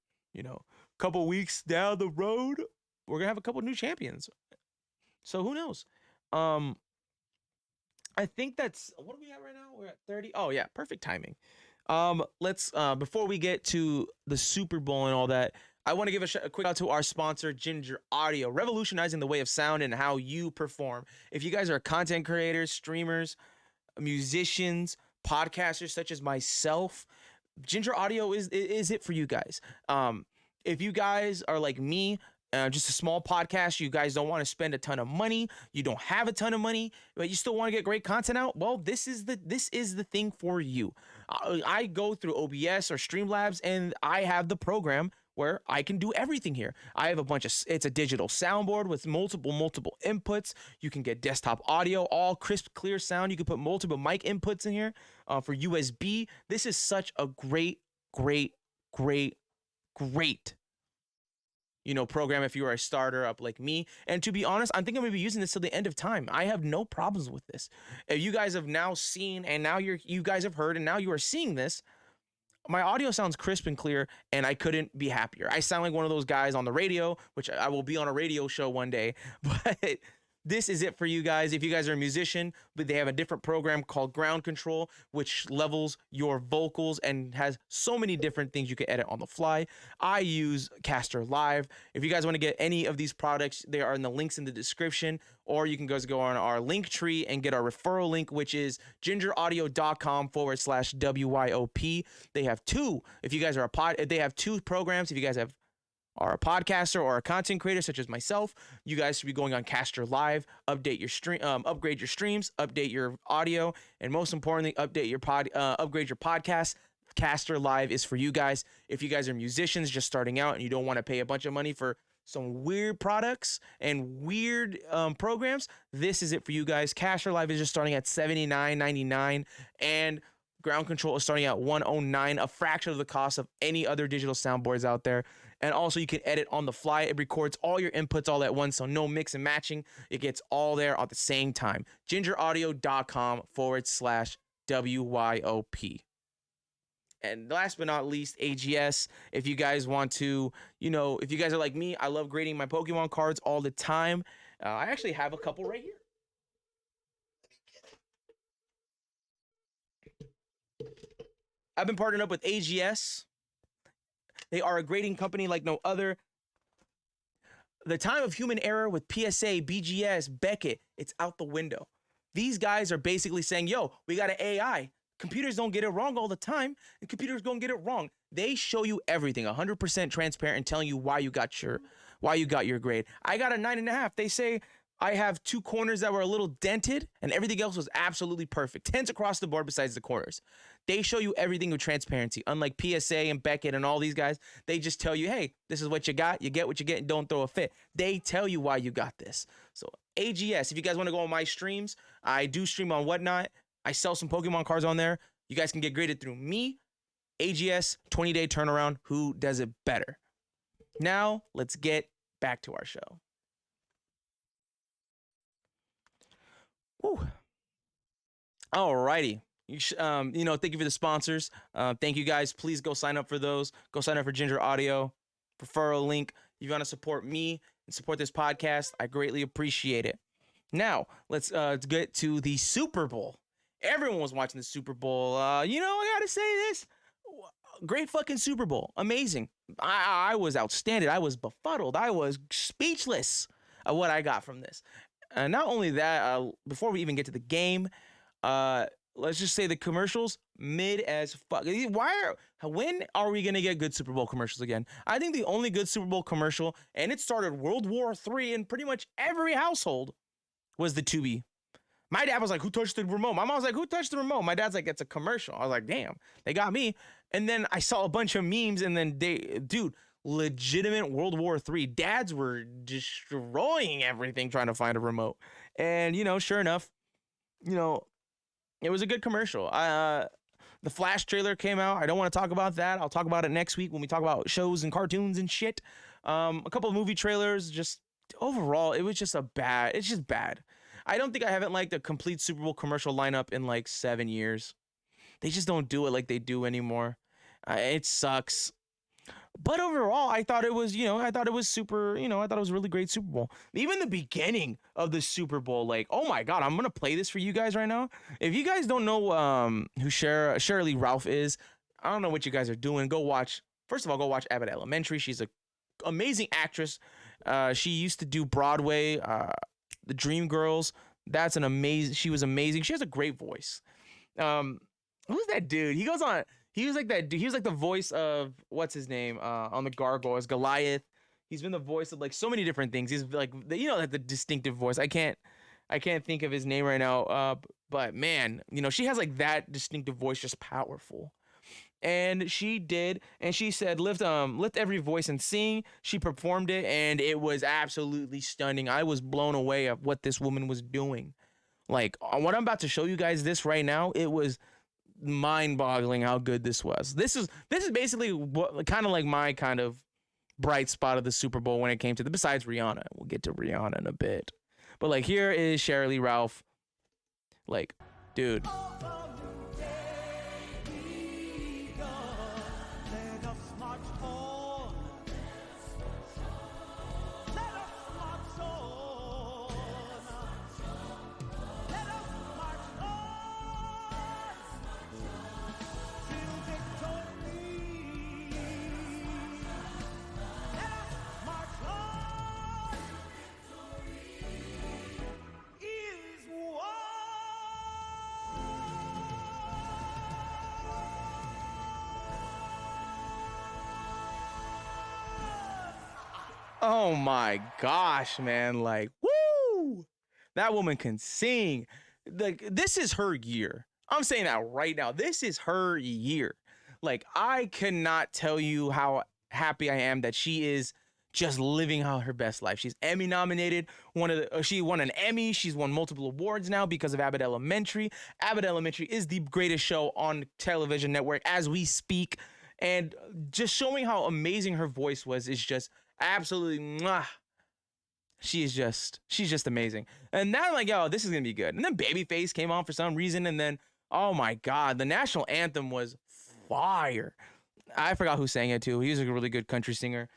Couple weeks down the road, we're gonna have a couple new champions. So who knows? I think that's what are we at right now? We're at 30. Oh yeah, perfect timing. Let's before we get to the Super Bowl and all that, I want to give a quick out to our sponsor, Ginger Audio, revolutionizing the way of sound and how you perform. If you guys are content creators, streamers, musicians, podcasters such as myself, Ginger Audio is it for you guys. If you guys are like me, just a small podcast, you guys don't want to spend a ton of money, you don't have a ton of money, but you still want to get great content out, well, this is the thing for you. I go through OBS or Streamlabs, and I have the program where I can do everything here. I have it's a digital soundboard with multiple inputs. You can get desktop audio, all crisp, clear sound. You can put multiple mic inputs in here for USB. This is such a great program if you are a starter up like me. And to be honest, I think I'm gonna be using this till the end of time. I have no problems with this. If you guys have now seen, and now you guys have heard, and now you are seeing this, my audio sounds crisp and clear, and I couldn't be happier. I sound like one of those guys on the radio, which I will be on a radio show one day, but this is it for you guys. If you guys are a musician, but they have a different program called Ground Control, which levels your vocals and has so many different things you can edit on the fly. I use Caster Live. If you guys want to get any of these products, they are in the links in the description, or you can go on our link tree and get our referral link, which is gingeraudio.com/WYOP. They have two. If you guys are they have two programs. If you guys are a podcaster or a content creator such as myself, you guys should be going on Caster Live, upgrade your streams, update your audio, and most importantly, upgrade your podcast. Caster Live is for you guys. If you guys are musicians just starting out and you don't want to pay a bunch of money for some weird products and weird programs, this is it for you guys. Caster Live is just starting at $79.99, and Ground Control is starting at $109, a fraction of the cost of any other digital soundboards out there. And also, you can edit on the fly. It records all your inputs all at once, so no mix and matching. It gets all there at the same time. gingeraudio.com/WYOP. And last but not least, AGS. If you guys want to, if you guys are like me, I love grading my Pokemon cards all the time. I actually have a couple right here. I've been partnered up with AGS. They are a grading company like no other. The time of human error with PSA, BGS, Beckett, it's out the window. These guys are basically saying, yo, we got an AI. Computers don't get it wrong all the time, and computers don't get it wrong. They show you everything, 100% transparent, and telling you why you got your grade. I got a 9.5. They say I have 2 corners that were a little dented, and everything else was absolutely perfect. 10s across the board besides the corners. They show you everything with transparency. Unlike PSA and Beckett and all these guys, they just tell you, hey, this is what you got. You get what you get, and don't throw a fit. They tell you why you got this. So AGS, if you guys want to go on my streams, I do stream on Whatnot. I sell some Pokemon cards on there. You guys can get graded through me, AGS, 20-day turnaround. Who does it better? Now, let's get back to our show. Woo. Alrighty. Thank you for the sponsors. Thank you guys. Please go sign up for those. Go sign up for Ginger Audio. Referral link. If you want to support me and support this podcast, I greatly appreciate it. Now, let's get to the Super Bowl. Everyone was watching the Super Bowl. I gotta say this. Great fucking Super Bowl. Amazing. I was outstanding. I was befuddled. I was speechless at what I got from this. And not only that, before we even get to the game, let's just say the commercials, mid as fuck. When are we gonna get good Super Bowl commercials again? I think the only good Super Bowl commercial, and it started World War III in pretty much every household, was the Tubi. My dad was like, who touched the remote? My mom was like, who touched the remote? My dad's like, it's a commercial. I was like, damn, they got me. And then I saw a bunch of memes, and then legitimate World War III. Dads were destroying everything trying to find a remote. And, sure enough, it was a good commercial. The Flash trailer came out. I don't want to talk about that. I'll talk about it next week when we talk about shows and cartoons and shit. A couple of movie trailers. Just overall, it was just it's just bad. I don't think I haven't liked a complete Super Bowl commercial lineup in like 7 years. They just don't do it like they do anymore. It sucks. But overall, I thought it was, I thought it was a really great Super Bowl. Even the beginning of the Super Bowl, like, oh my God, I'm going to play this for you guys right now. If you guys don't know who Shirley Ralph is, I don't know what you guys are doing. First of all, go watch Abbott Elementary. She's an amazing actress. She used to do Broadway, the Dream Girls. She was amazing. She has a great voice. Who's that dude? He was like the voice of, what's his name, on the Gargoyles, Goliath. He's been the voice of like so many different things. He's like, like the distinctive voice. I can't think of his name right now. But man, she has like that distinctive voice, just powerful. And she did, and she said, lift every voice and sing. She performed it, and it was absolutely stunning. I was blown away at what this woman was doing. Like, what I'm about to show you guys this right now, it was mind-boggling how good this was. This is basically what kind of like my kind of bright spot of the Super Bowl when it came to besides Rihanna. We'll get to Rihanna in a bit. But like, here is Shirley Ralph. Like, dude. Oh my gosh, man. Like, woo! That woman can sing. Like, this is her year. I'm saying that right now. This is her year. Like, I cannot tell you how happy I am that she is just living out her best life. She's Emmy nominated. She won an Emmy. She's won multiple awards now because of Abbott Elementary. Abbott Elementary is the greatest show on television network as we speak. And just showing how amazing her voice was is just absolutely mwah. She's just amazing. And now I'm like, yo, this is gonna be good. And then Babyface came on for some reason, and then oh my god, the national anthem was fire. I forgot who sang it too. He was a really good country singer.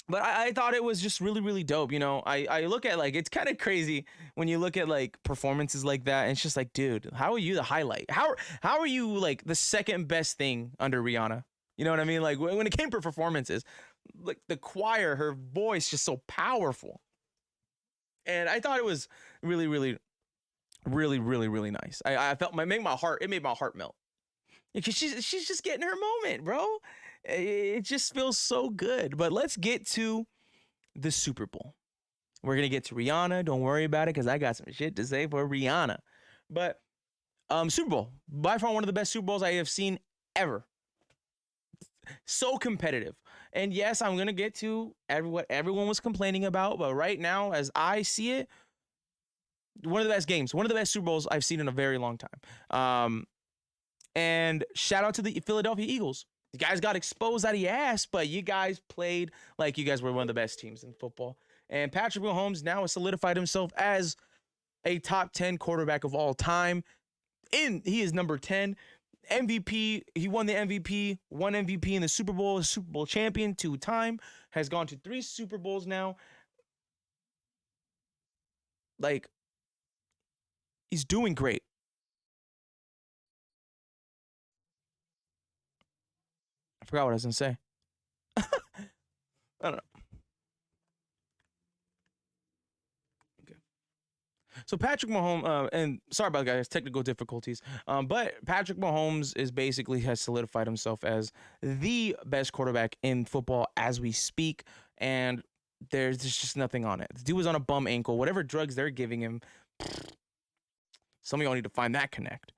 But I thought it was just really, really dope. You know, I look at like, it's kind of crazy when you look at like performances like that. And it's just like, dude, how are you the highlight? How are you like the second best thing under Rihanna? You know what I mean? Like when it came to performances, like the choir, her voice just so powerful. And I thought it was really, really, really, really, really nice. I felt it made my heart melt. Because she's just getting her moment, bro. It just feels so good. But let's get to the Super Bowl. We're gonna get to Rihanna. Don't worry about it, because I got some shit to say for Rihanna. But Super Bowl, by far one of the best Super Bowls I have seen ever. So competitive. And yes, I'm gonna get to what everyone was complaining about, but right now, as I see it, one of the best games, one of the best Super Bowls I've seen in a very long time. And shout out to the Philadelphia Eagles. You guys got exposed out of your ass, but you guys played like you guys were one of the best teams in football. And Patrick Mahomes now has solidified himself as a top 10 quarterback of all time. He is number 10. MVP, he won the MVP, one MVP in the Super Bowl, Super Bowl champion 2-time, has gone to 3 Super Bowls now. Like, he's doing great. I forgot what I was gonna say. I don't know. Okay. So Patrick Mahomes, and sorry about guys, technical difficulties. But Patrick Mahomes is basically has solidified himself as the best quarterback in football as we speak, and there's just nothing on it. The dude was on a bum ankle. Whatever drugs they're giving him, some of y'all need to find that connect.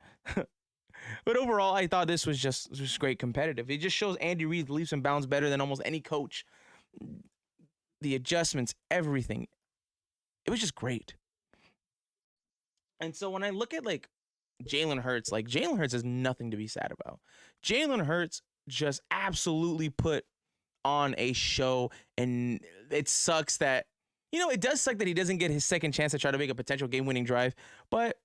But overall, I thought this was just great competitive. It just shows Andy Reid leaps and bounds better than almost any coach. The adjustments, everything. It was just great. And so when I look at like Jalen Hurts, like Jalen Hurts has nothing to be sad about. Jalen Hurts just absolutely put on a show, and it sucks that, you know, it does suck that he doesn't get his second chance to try to make a potential game-winning drive, but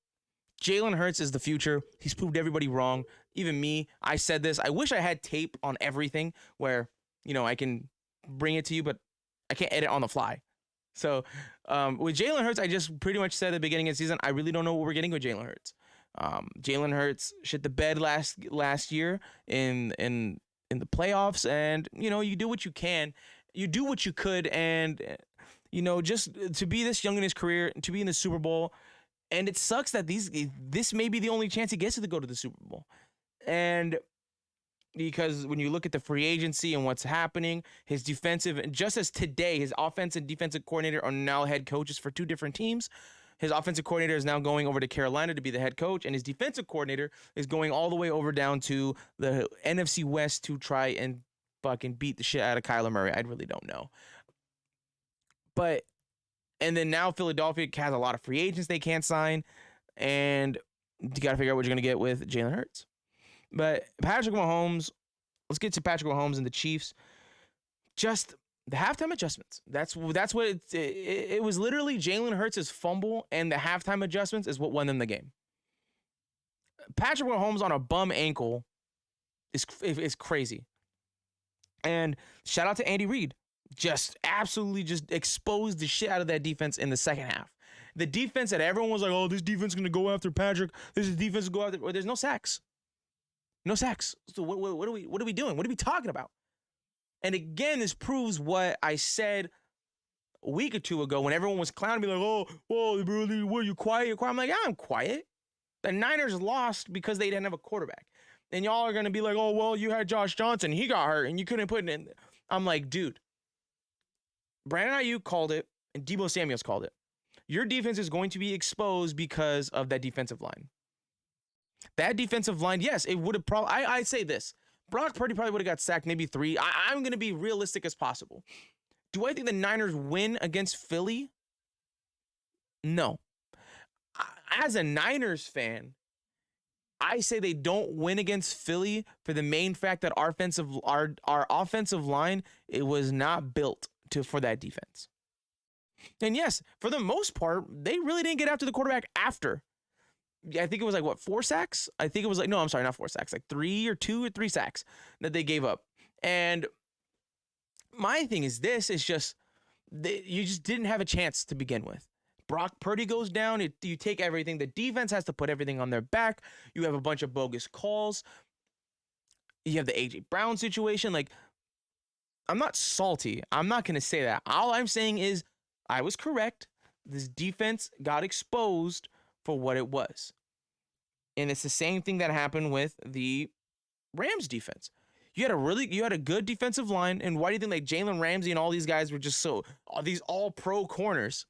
Jalen Hurts is the future. He's proved everybody wrong. Even me, I said this. I wish I had tape on everything where, you know, I can bring it to you, but I can't edit on the fly. So with Jalen Hurts, I just pretty much said at the beginning of the season, I really don't know what we're getting with Jalen Hurts. Jalen Hurts shit the bed last year in the playoffs, and you know, you do what you can, you do what you could, and you know, just to be this young in his career, to be in the Super Bowl, and it sucks that this may be the only chance he gets to go to the Super Bowl, and because when you look at the free agency and what's happening, his defensive, just as today, his offensive and defensive coordinator are now head coaches for 2 different teams. His offensive coordinator is now going over to Carolina to be the head coach, and his defensive coordinator is going all the way over down to the NFC West to try and fucking beat the shit out of Kyler Murray. I really don't know. But, and then now Philadelphia has a lot of free agents they can't sign, and you got to figure out what you're going to get with Jalen Hurts. But Patrick Mahomes, let's get to Patrick Mahomes and the Chiefs. Just the halftime adjustments. That's what it was. Literally Jalen Hurts' fumble and the halftime adjustments is what won them the game. Patrick Mahomes on a bum ankle is crazy. And shout out to Andy Reid. Just absolutely just exposed the shit out of that defense in the second half. The defense that everyone was like, oh, this defense is going to go after Patrick. This is defense go after. Well, there's no sacks. No sacks. So what are we doing? What are we talking about? And again, this proves what I said a week or 2 ago when everyone was clowning me like, oh, whoa, really, what, you quiet? You're quiet. I'm like, yeah, I'm quiet. The Niners lost because they didn't have a quarterback. And y'all are going to be like, oh, well, you had Josh Johnson. He got hurt and you couldn't put it in. I'm like, dude, Brandon Ayuk called it and Deebo Samuels called it. Your defense is going to be exposed because of that defensive line. That defensive line, yes, it would have probably, I'd say this. Brock Purdy probably would have got sacked maybe 3. I'm going to be realistic as possible. Do I think the Niners win against Philly? No. As a Niners fan, I say they don't win against Philly for the main fact that our offensive line, it was not built for that defense. And yes, for the most part, they really didn't get after the quarterback after. I think it was like, what, 4 sacks? I think it was like, no, I'm sorry, not 4 sacks, like 2 or 3 sacks that they gave up. And my thing is this, is just, you just didn't have a chance to begin with. Brock Purdy goes down, you take everything. The defense has to put everything on their back. You have a bunch of bogus calls. You have the A.J. Brown situation. Like, I'm not salty. I'm not going to say that. All I'm saying is I was correct. This defense got exposed for what it was. And it's the same thing that happened with the Rams defense. You had a good defensive line, and why do you think like Jalen Ramsey and all these guys were just these all pro corners?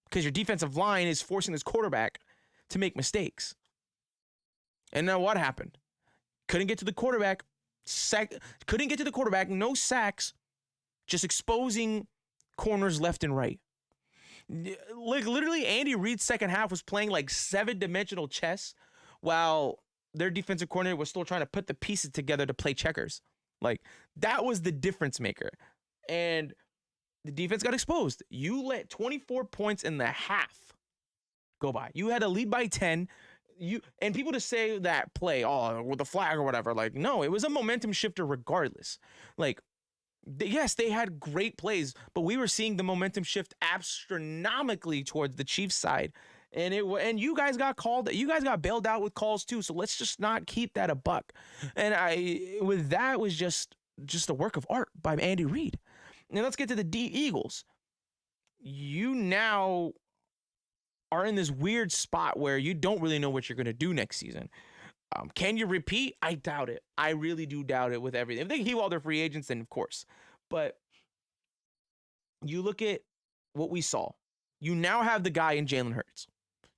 Because your defensive line is forcing this quarterback to make mistakes. And now what happened? Couldn't get to the quarterback. Couldn't get to the quarterback. No sacks. Just exposing corners left and right. Like literally, Andy Reid's second half was playing like 7-dimensional chess, while their defensive coordinator was still trying to put the pieces together to play checkers. Like, that was the difference maker. And the defense got exposed. You let 24 points in the half go by. You had a lead by 10. And people to say that play, with the flag or whatever, like, no, it was a momentum shifter regardless. Like, yes, they had great plays, but we were seeing the momentum shift astronomically towards the Chiefs side. And you guys got called. You guys got bailed out with calls too. So let's just not keep that a buck. And that was just a work of art by Andy Reid. Now let's get to the Eagles. You now are in this weird spot where you don't really know what you're going to do next season. Can you repeat? I doubt it. I really do doubt it with everything. If they keep all their free agents, then of course. But you look at what we saw. You now have the guy in Jalen Hurts.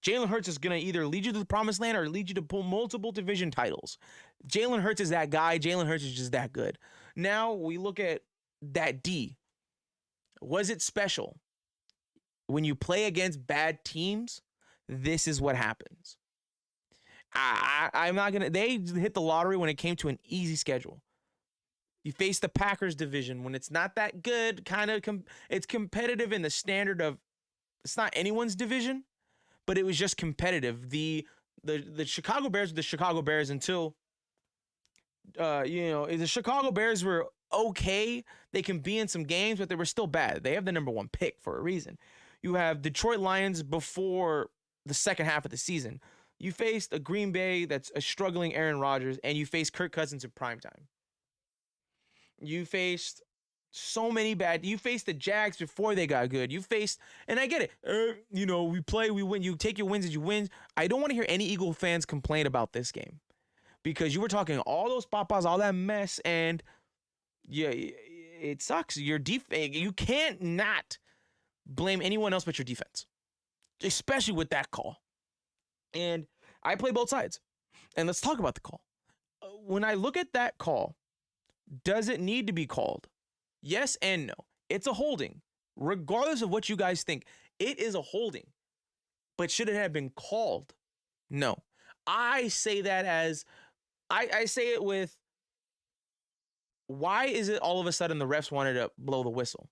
Jalen Hurts is going to either lead you to the promised land or lead you to pull multiple division titles. Jalen Hurts is that guy. Jalen Hurts is just that good. Now we look at that D. Was it special? When you play against bad teams, this is what happens. I'm not going to... They hit the lottery when it came to an easy schedule. You face the Packers division when it's not that good. It's competitive in the standard of... It's not anyone's division, but it was just competitive. The Chicago Bears were the Chicago Bears until... the Chicago Bears were okay. They can be in some games, but they were still bad. They have the number 1 pick for a reason. You have Detroit Lions before the second half of the season. You faced a Green Bay that's a struggling Aaron Rodgers, and you faced Kirk Cousins in primetime. You faced so many bad... You faced the Jags before they got good. You faced... And I get it. We play, we win. You take your wins as you win. I don't want to hear any Eagle fans complain about this game. Because you were talking all those papas, all that mess, and... Yeah, it sucks. You can't not blame anyone else but your defense. Especially with that call. And I play both sides. And let's talk about the call. When I look at that call, does it need to be called? Yes and no. It's a holding. Regardless of what you guys think, it is a holding. But should it have been called? No. I say that as... I say it with... Why is it all of a sudden the refs wanted to blow the whistle?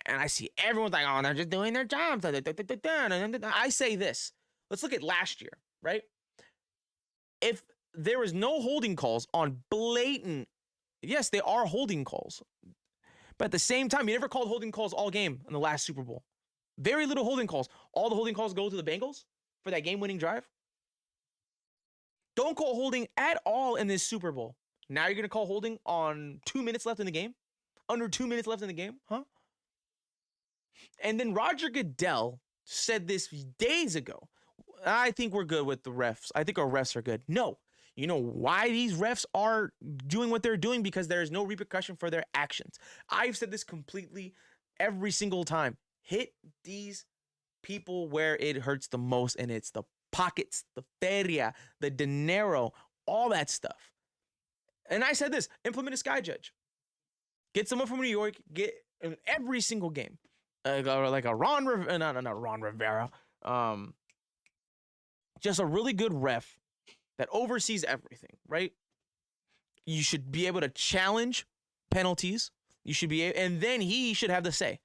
And I see everyone's like, they're just doing their jobs. I say this. Let's look at last year, right? If there was no holding calls on blatant... Yes, they are holding calls. But at the same time, you never called holding calls all game in the last Super Bowl. Very little holding calls. All the holding calls go to the Bengals for that game-winning drive. Don't call holding at all in this Super Bowl. Now you're going to call holding on 2 minutes left in the game? Under 2 minutes left in the game? Huh? And then Roger Goodell said this days ago. I think we're good with the refs. I think our refs are good. No. You know why these refs are doing what they're doing? Because there is no repercussion for their actions. I've said this completely every single time. Hit these people where it hurts the most, and it's the pockets, the feria, the dinero, all that stuff. And I said this, implement a sky judge. Get someone from New York, get in every single game. Like a not Ron Rivera. Just a really good ref that oversees everything, right? You should be able to challenge penalties. You should be, and then he should have the say.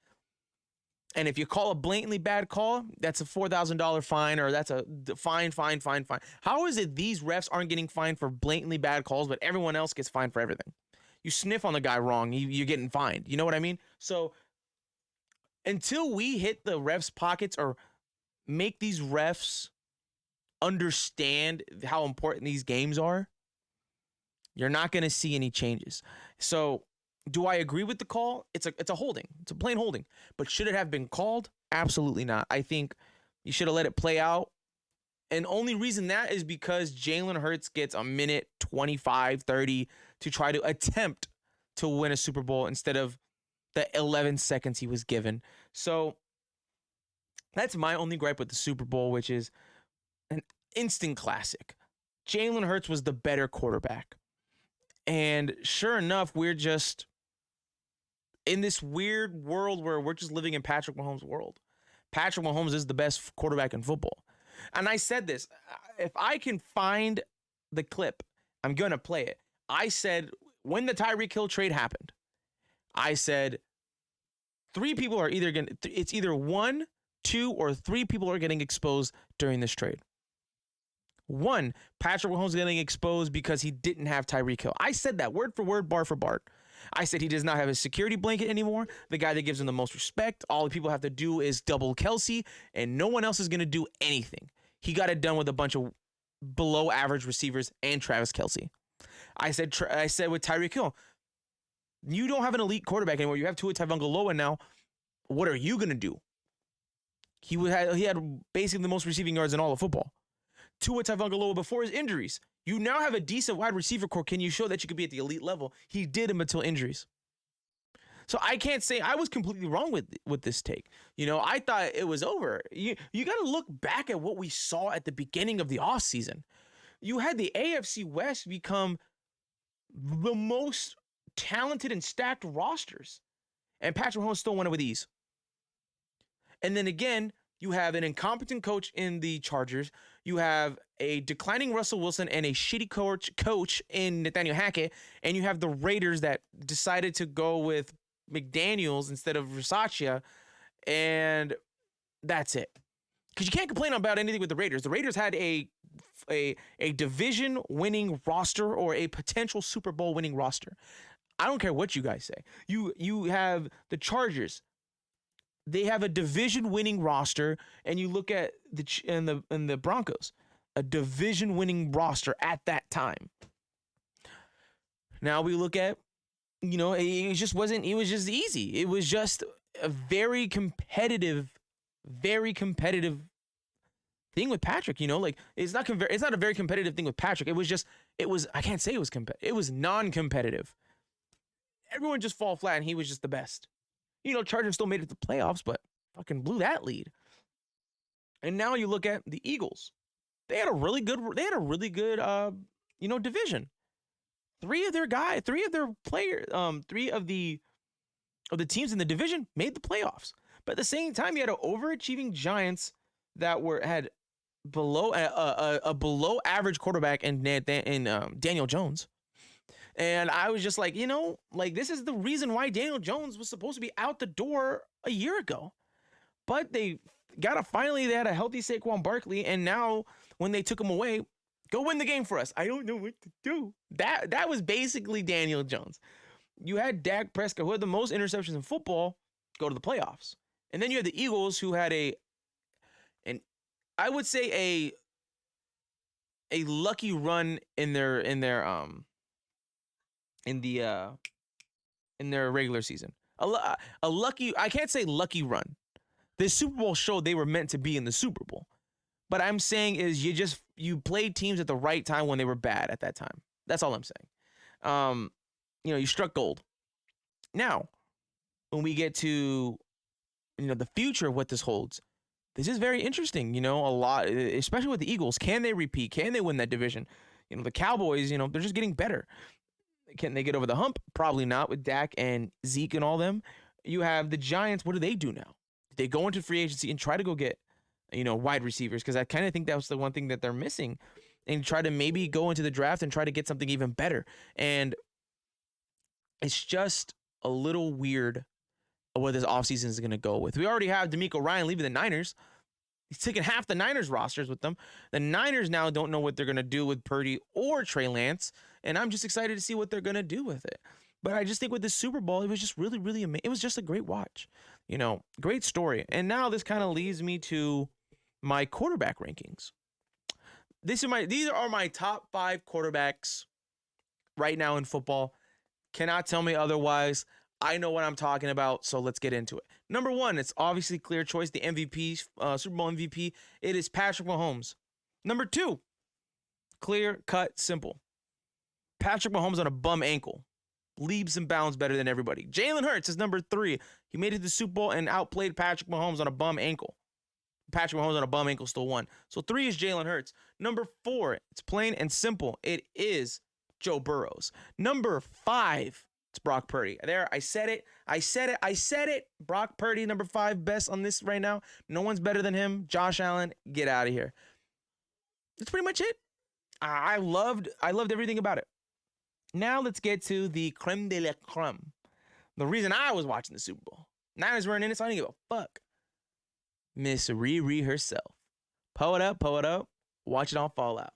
And if you call a blatantly bad call, that's a $4,000 fine, or that's a fine. How is it these refs aren't getting fined for blatantly bad calls, but everyone else gets fined for everything? You sniff on the guy wrong, you're getting fined. You know what I mean? So until we hit the refs' pockets or make these refs understand how important these games are, you're not going to see any changes. So do I agree with the call? It's a holding. It's a plain holding. But should it have been called? Absolutely not. I think you should have let it play out. And only reason that is because Jalen Hurts gets a minute 25, 30 to try to attempt to win a Super Bowl instead of the 11 seconds he was given. So that's my only gripe with the Super Bowl, which is an instant classic. Jalen Hurts was the better quarterback. And sure enough, we're just in this weird world where we're just living in Patrick Mahomes' world. Patrick Mahomes is the best quarterback in football. And I said this, if I can find the clip, I'm going to play it. I said, when the Tyreek Hill trade happened, I said, three people are either going to, it's either 1, 2, or 3 people are getting exposed during this trade. 1, Patrick Mahomes is getting exposed because he didn't have Tyreek Hill. I said that word for word, bar for bar. I said he does not have a security blanket anymore. The guy that gives him the most respect. All the people have to do is double Kelsey, and no one else is going to do anything. He got it done with a bunch of below average receivers and Travis Kelsey. I said with Tyreek Hill, you don't have an elite quarterback anymore. You have Tua Tagovailoa now. What are you going to do? He had basically the most receiving yards in all of football. Tua Tagovailoa before his injuries. You now have a decent wide receiver core. Can you show that you could be at the elite level? He did him until injuries. So I can't say I was completely wrong with this take. You know, I thought it was over. You got to look back at what we saw at the beginning of the offseason. You had the AFC West become the most talented and stacked rosters. And Patrick Mahomes still won it with ease. And then again, you have an incompetent coach in the Chargers. You have a declining Russell Wilson and a shitty coach in Nathaniel Hackett. And you have the Raiders that decided to go with McDaniels instead of Versace. And that's it. Because you can't complain about anything with the Raiders. The Raiders had a division-winning roster or a potential Super Bowl winning roster. I don't care what you guys say. You have the Chargers. They have a division-winning roster, and you look at the Broncos, a division-winning roster at that time. Now we look at, it just wasn't. It was just easy. It was just a very competitive thing with Patrick. It's not a very competitive thing with Patrick. I can't say it was competitive. It was non-competitive. Everyone just fall flat, and he was just the best. Chargers still made it to the playoffs, but fucking blew that lead. And now you look at the Eagles. They had a really good division. Three of the teams in the division made the playoffs. But at the same time, you had an overachieving Giants that had a below average quarterback in Daniel Jones. And I was just like, this is the reason why Daniel Jones was supposed to be out the door a year ago. But they had a healthy Saquon Barkley, and now when they took him away, go win the game for us. I don't know what to do. That was basically Daniel Jones. You had Dak Prescott, who had the most interceptions in football, go to the playoffs. And then you had the Eagles, who had a lucky run in their regular season. A lucky, I can't say lucky run. The Super Bowl showed they were meant to be in the Super Bowl. But I'm saying is you played teams at the right time when they were bad at that time. That's all I'm saying. You struck gold. Now, when we get to the future of what this holds, this is very interesting. A lot, especially with the Eagles. Can they repeat? Can they win that division? The Cowboys, they're just getting better. Can they get over the hump? Probably not with Dak and Zeke and all them. You have the Giants. What do they do now? They go into free agency and try to go get, wide receivers, because I kind of think that was the one thing that they're missing and try to maybe go into the draft and try to get something even better. And it's just a little weird what this offseason is going to go with. We already have D'Amico Ryan leaving the Niners. He's taking half the Niners rosters with them. The Niners now don't know what they're going to do with Purdy or Trey Lance, and I'm just excited to see what they're going to do with it. But I just think with the Super Bowl, it was just really, really amazing. It was just a great watch, great story. And now this kind of leads me to my quarterback rankings. These are my top 5 quarterbacks right now in football. Cannot tell me otherwise. I know what I'm talking about, so let's get into it. Number 1, it's obviously clear choice, the MVP, Super Bowl MVP. It is Patrick Mahomes. Number 2, clear, cut, simple. Patrick Mahomes on a bum ankle. Leaps and bounds better than everybody. Jalen Hurts is number 3. He made it to the Super Bowl and outplayed Patrick Mahomes on a bum ankle. Patrick Mahomes on a bum ankle still won. So 3 is Jalen Hurts. Number 4, it's plain and simple. It is Joe Burrows. Number 5, it's Brock Purdy. There, I said it. Brock Purdy, number 5, best on this right now. No one's better than him. Josh Allen, get out of here. That's pretty much it. I loved everything about it. Now let's get to the creme de la creme. The reason I was watching the Super Bowl. Niners weren't in it, so I didn't give a fuck. Miss Riri herself. Pull it up. Watch it all fall out.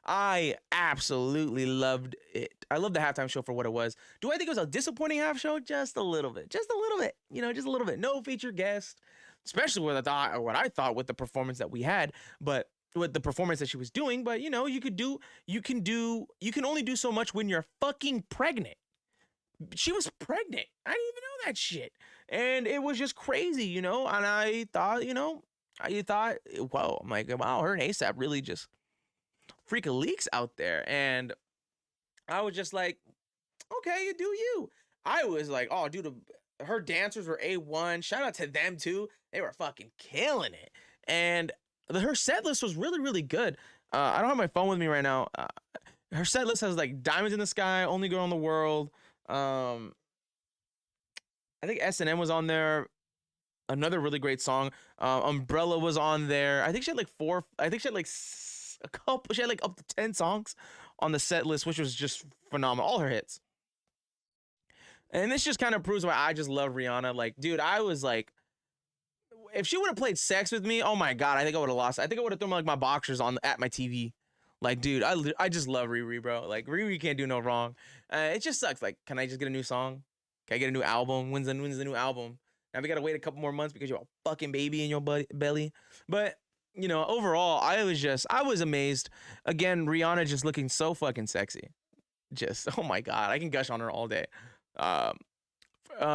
I absolutely loved it. I loved the halftime show for what it was. Do I think it was a disappointing half show? Just a little bit. Just a little bit. No featured guest, especially what I thought with the performance that we had, but with the performance that she was doing. But you can only do so much when you're fucking pregnant. She was pregnant. I didn't even know that shit. And it was just crazy, and I thought, whoa, I'm like, wow, her and ASAP really just freaking leaks out there. And I was just like, okay, you do you. I was like, oh, dude, her dancers were A1. Shout out to them too. They were fucking killing it. And her set list was really, really good. I don't have my phone with me right now. Her set list has like Diamonds in the Sky, Only Girl in the World. I think S&M was on there. Another really great song. Umbrella was on there. I think she had a couple. She had like up to 10 songs on the set list, which was just phenomenal. All her hits. And this just kind of proves why I just love Rihanna. Like, dude, I was like, if she would have played Sex with Me, oh my God, I think I would have lost. I think I would have thrown like my boxers at my TV. Like, dude, I just love Riri, bro. Like, Riri can't do no wrong. It just sucks. Like, can I just get a new song? Can I get a new album? When's the new album? Now we gotta wait a couple more months because you're a fucking baby in your belly. But overall, I was amazed. Again, Rihanna just looking so fucking sexy. Just, oh my God, I can gush on her all day.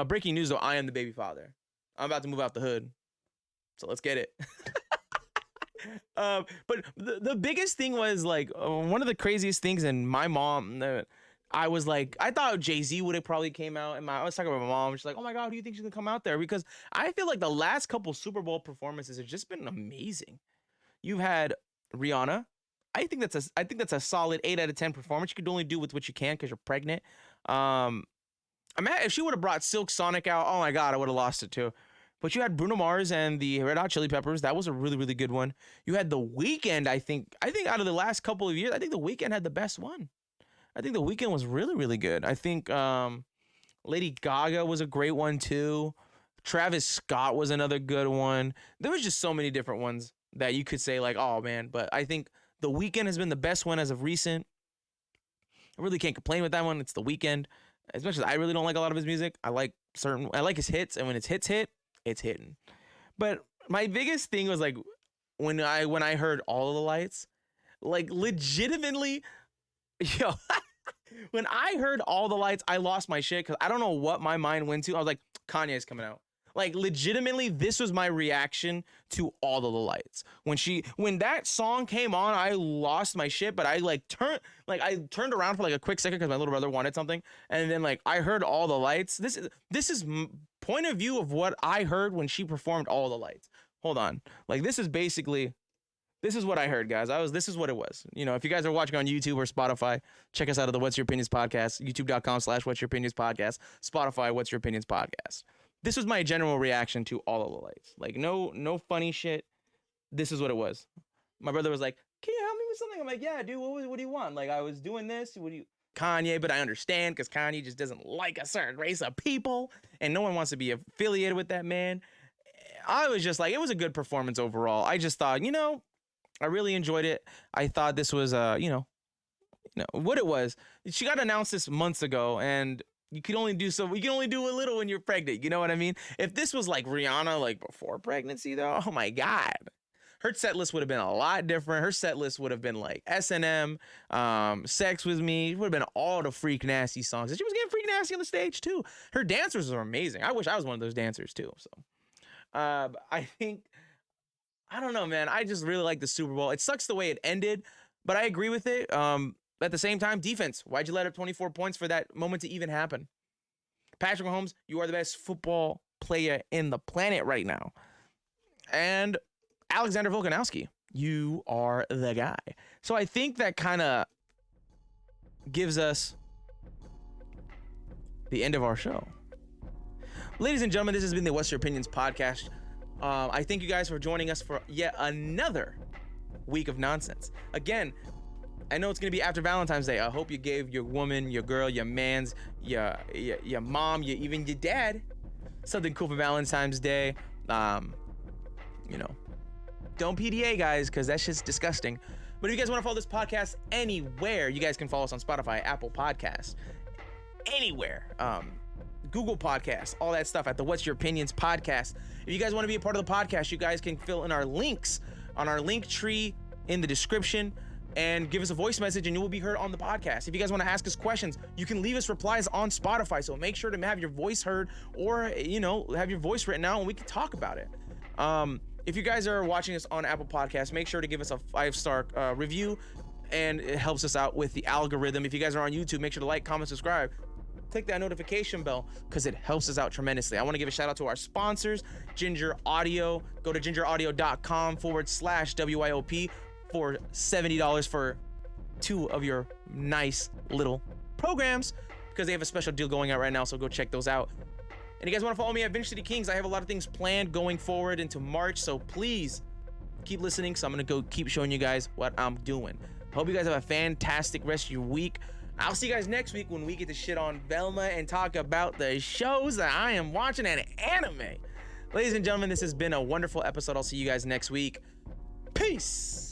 Breaking news though, I am the baby father. I'm about to move out the hood, so let's get it. But the biggest thing was like one of the craziest things, and my mom, I was like, I thought Jay-Z would have probably came out, and I was talking about my mom. She's like, oh my God, who do you think she's gonna come out there? Because I feel like the last couple Super Bowl performances have just been amazing. You've had Rihanna. I think that's a solid 8 out of 10 performance. You could only do with what you can because you're pregnant. If she would have brought Silk Sonic out, oh my God, I would have lost it too. But you had Bruno Mars and the Red Hot Chili Peppers. That was a really, really good one. You had The Weeknd. I think out of the last couple of years, I think The Weeknd had the best one. I think The Weeknd was really, really good. I think Lady Gaga was a great one too. Travis Scott was another good one. There was just so many different ones that you could say like, oh man. But I think The Weeknd has been the best one as of recent. I really can't complain with that one. It's The Weeknd. As much as I really don't like a lot of his music, I like his hits, and when his hits hit, it's hitting. But my biggest thing was like when I heard All of the Lights, like legitimately, yo, when I heard All the Lights, I lost my shit because I don't know what my mind went to. I was like, Kanye's coming out. Like legitimately, this was my reaction to All of the Lights. When that song came on, I lost my shit, but I turned around for like a quick second because my little brother wanted something, and then like I heard All the Lights. This is point of view of what I heard when she performed All the Lights. Hold on, like this is what I heard, guys. This is what it was. If you guys are watching on YouTube or Spotify, check us out at the What's Your Opinions podcast, youtube.com/What's Your Opinions podcast, Spotify, What's Your Opinions podcast. This was my general reaction to All of the Lights. Like no funny shit. This is what it was. My brother was like, can you help me with something? I'm like, yeah, dude, what do you want? Like, I was doing this. What do you, Kanye, but I understand because Kanye just doesn't like a certain race of people and no one wants to be affiliated with that man. I was just like, it was a good performance overall. I just thought, I really enjoyed it. I thought this was, what it was. She got announced this months ago, and you can only do so. You can only do a little when you're pregnant. You know what I mean? If this was like Rihanna, like before pregnancy, though, oh my God. Her set list would have been a lot different. Her set list would have been like S&M, Sex With Me. It would have been all the freak nasty songs. And she was getting freak nasty on the stage too. Her dancers are amazing. I wish I was one of those dancers too. So I think, I don't know, man. I just really like the Super Bowl. It sucks the way it ended, but I agree with it. At the same time, defense. Why'd you let up 24 points for that moment to even happen? Patrick Mahomes, you are the best football player in the planet right now. And Alexander Volkanovski, you are the guy. So I think that kind of gives us the end of our show. Ladies and gentlemen, this has been the What's Your Opinions podcast. I thank you guys for joining us for yet another week of nonsense. Again, I know it's going to be after Valentine's Day. I hope you gave your woman, your girl, your mans, your mom, even your dad something cool for Valentine's Day. Don't PDA, guys, because that's just disgusting. But if you guys want to follow this podcast anywhere, you guys can follow us on Spotify, Apple Podcasts, anywhere. Google Podcasts, all that stuff at the What's Your Opinions podcast. If you guys want to be a part of the podcast, you guys can fill in our links on our link tree in the description and give us a voice message and you will be heard on the podcast. If you guys want to ask us questions, you can leave us replies on Spotify. So make sure to have your voice heard or, have your voice written out and we can talk about it. If you guys are watching us on Apple Podcasts, make sure to give us a 5-star review and it helps us out with the algorithm. If you guys are on YouTube, make sure to like, comment, subscribe. Click that notification bell because it helps us out tremendously. I want to give a shout out to our sponsors, Ginger Audio. Go to gingeraudio.com/WIOP for $70 for 2 of your nice little programs because they have a special deal going out right now. So go check those out. And you guys want to follow me at Vintage City Kings? I have a lot of things planned going forward into March. So please keep listening. So I'm going to go keep showing you guys what I'm doing. Hope you guys have a fantastic rest of your week. I'll see you guys next week when we get to shit on Velma and talk about the shows that I am watching and anime. Ladies and gentlemen, this has been a wonderful episode. I'll see you guys next week. Peace.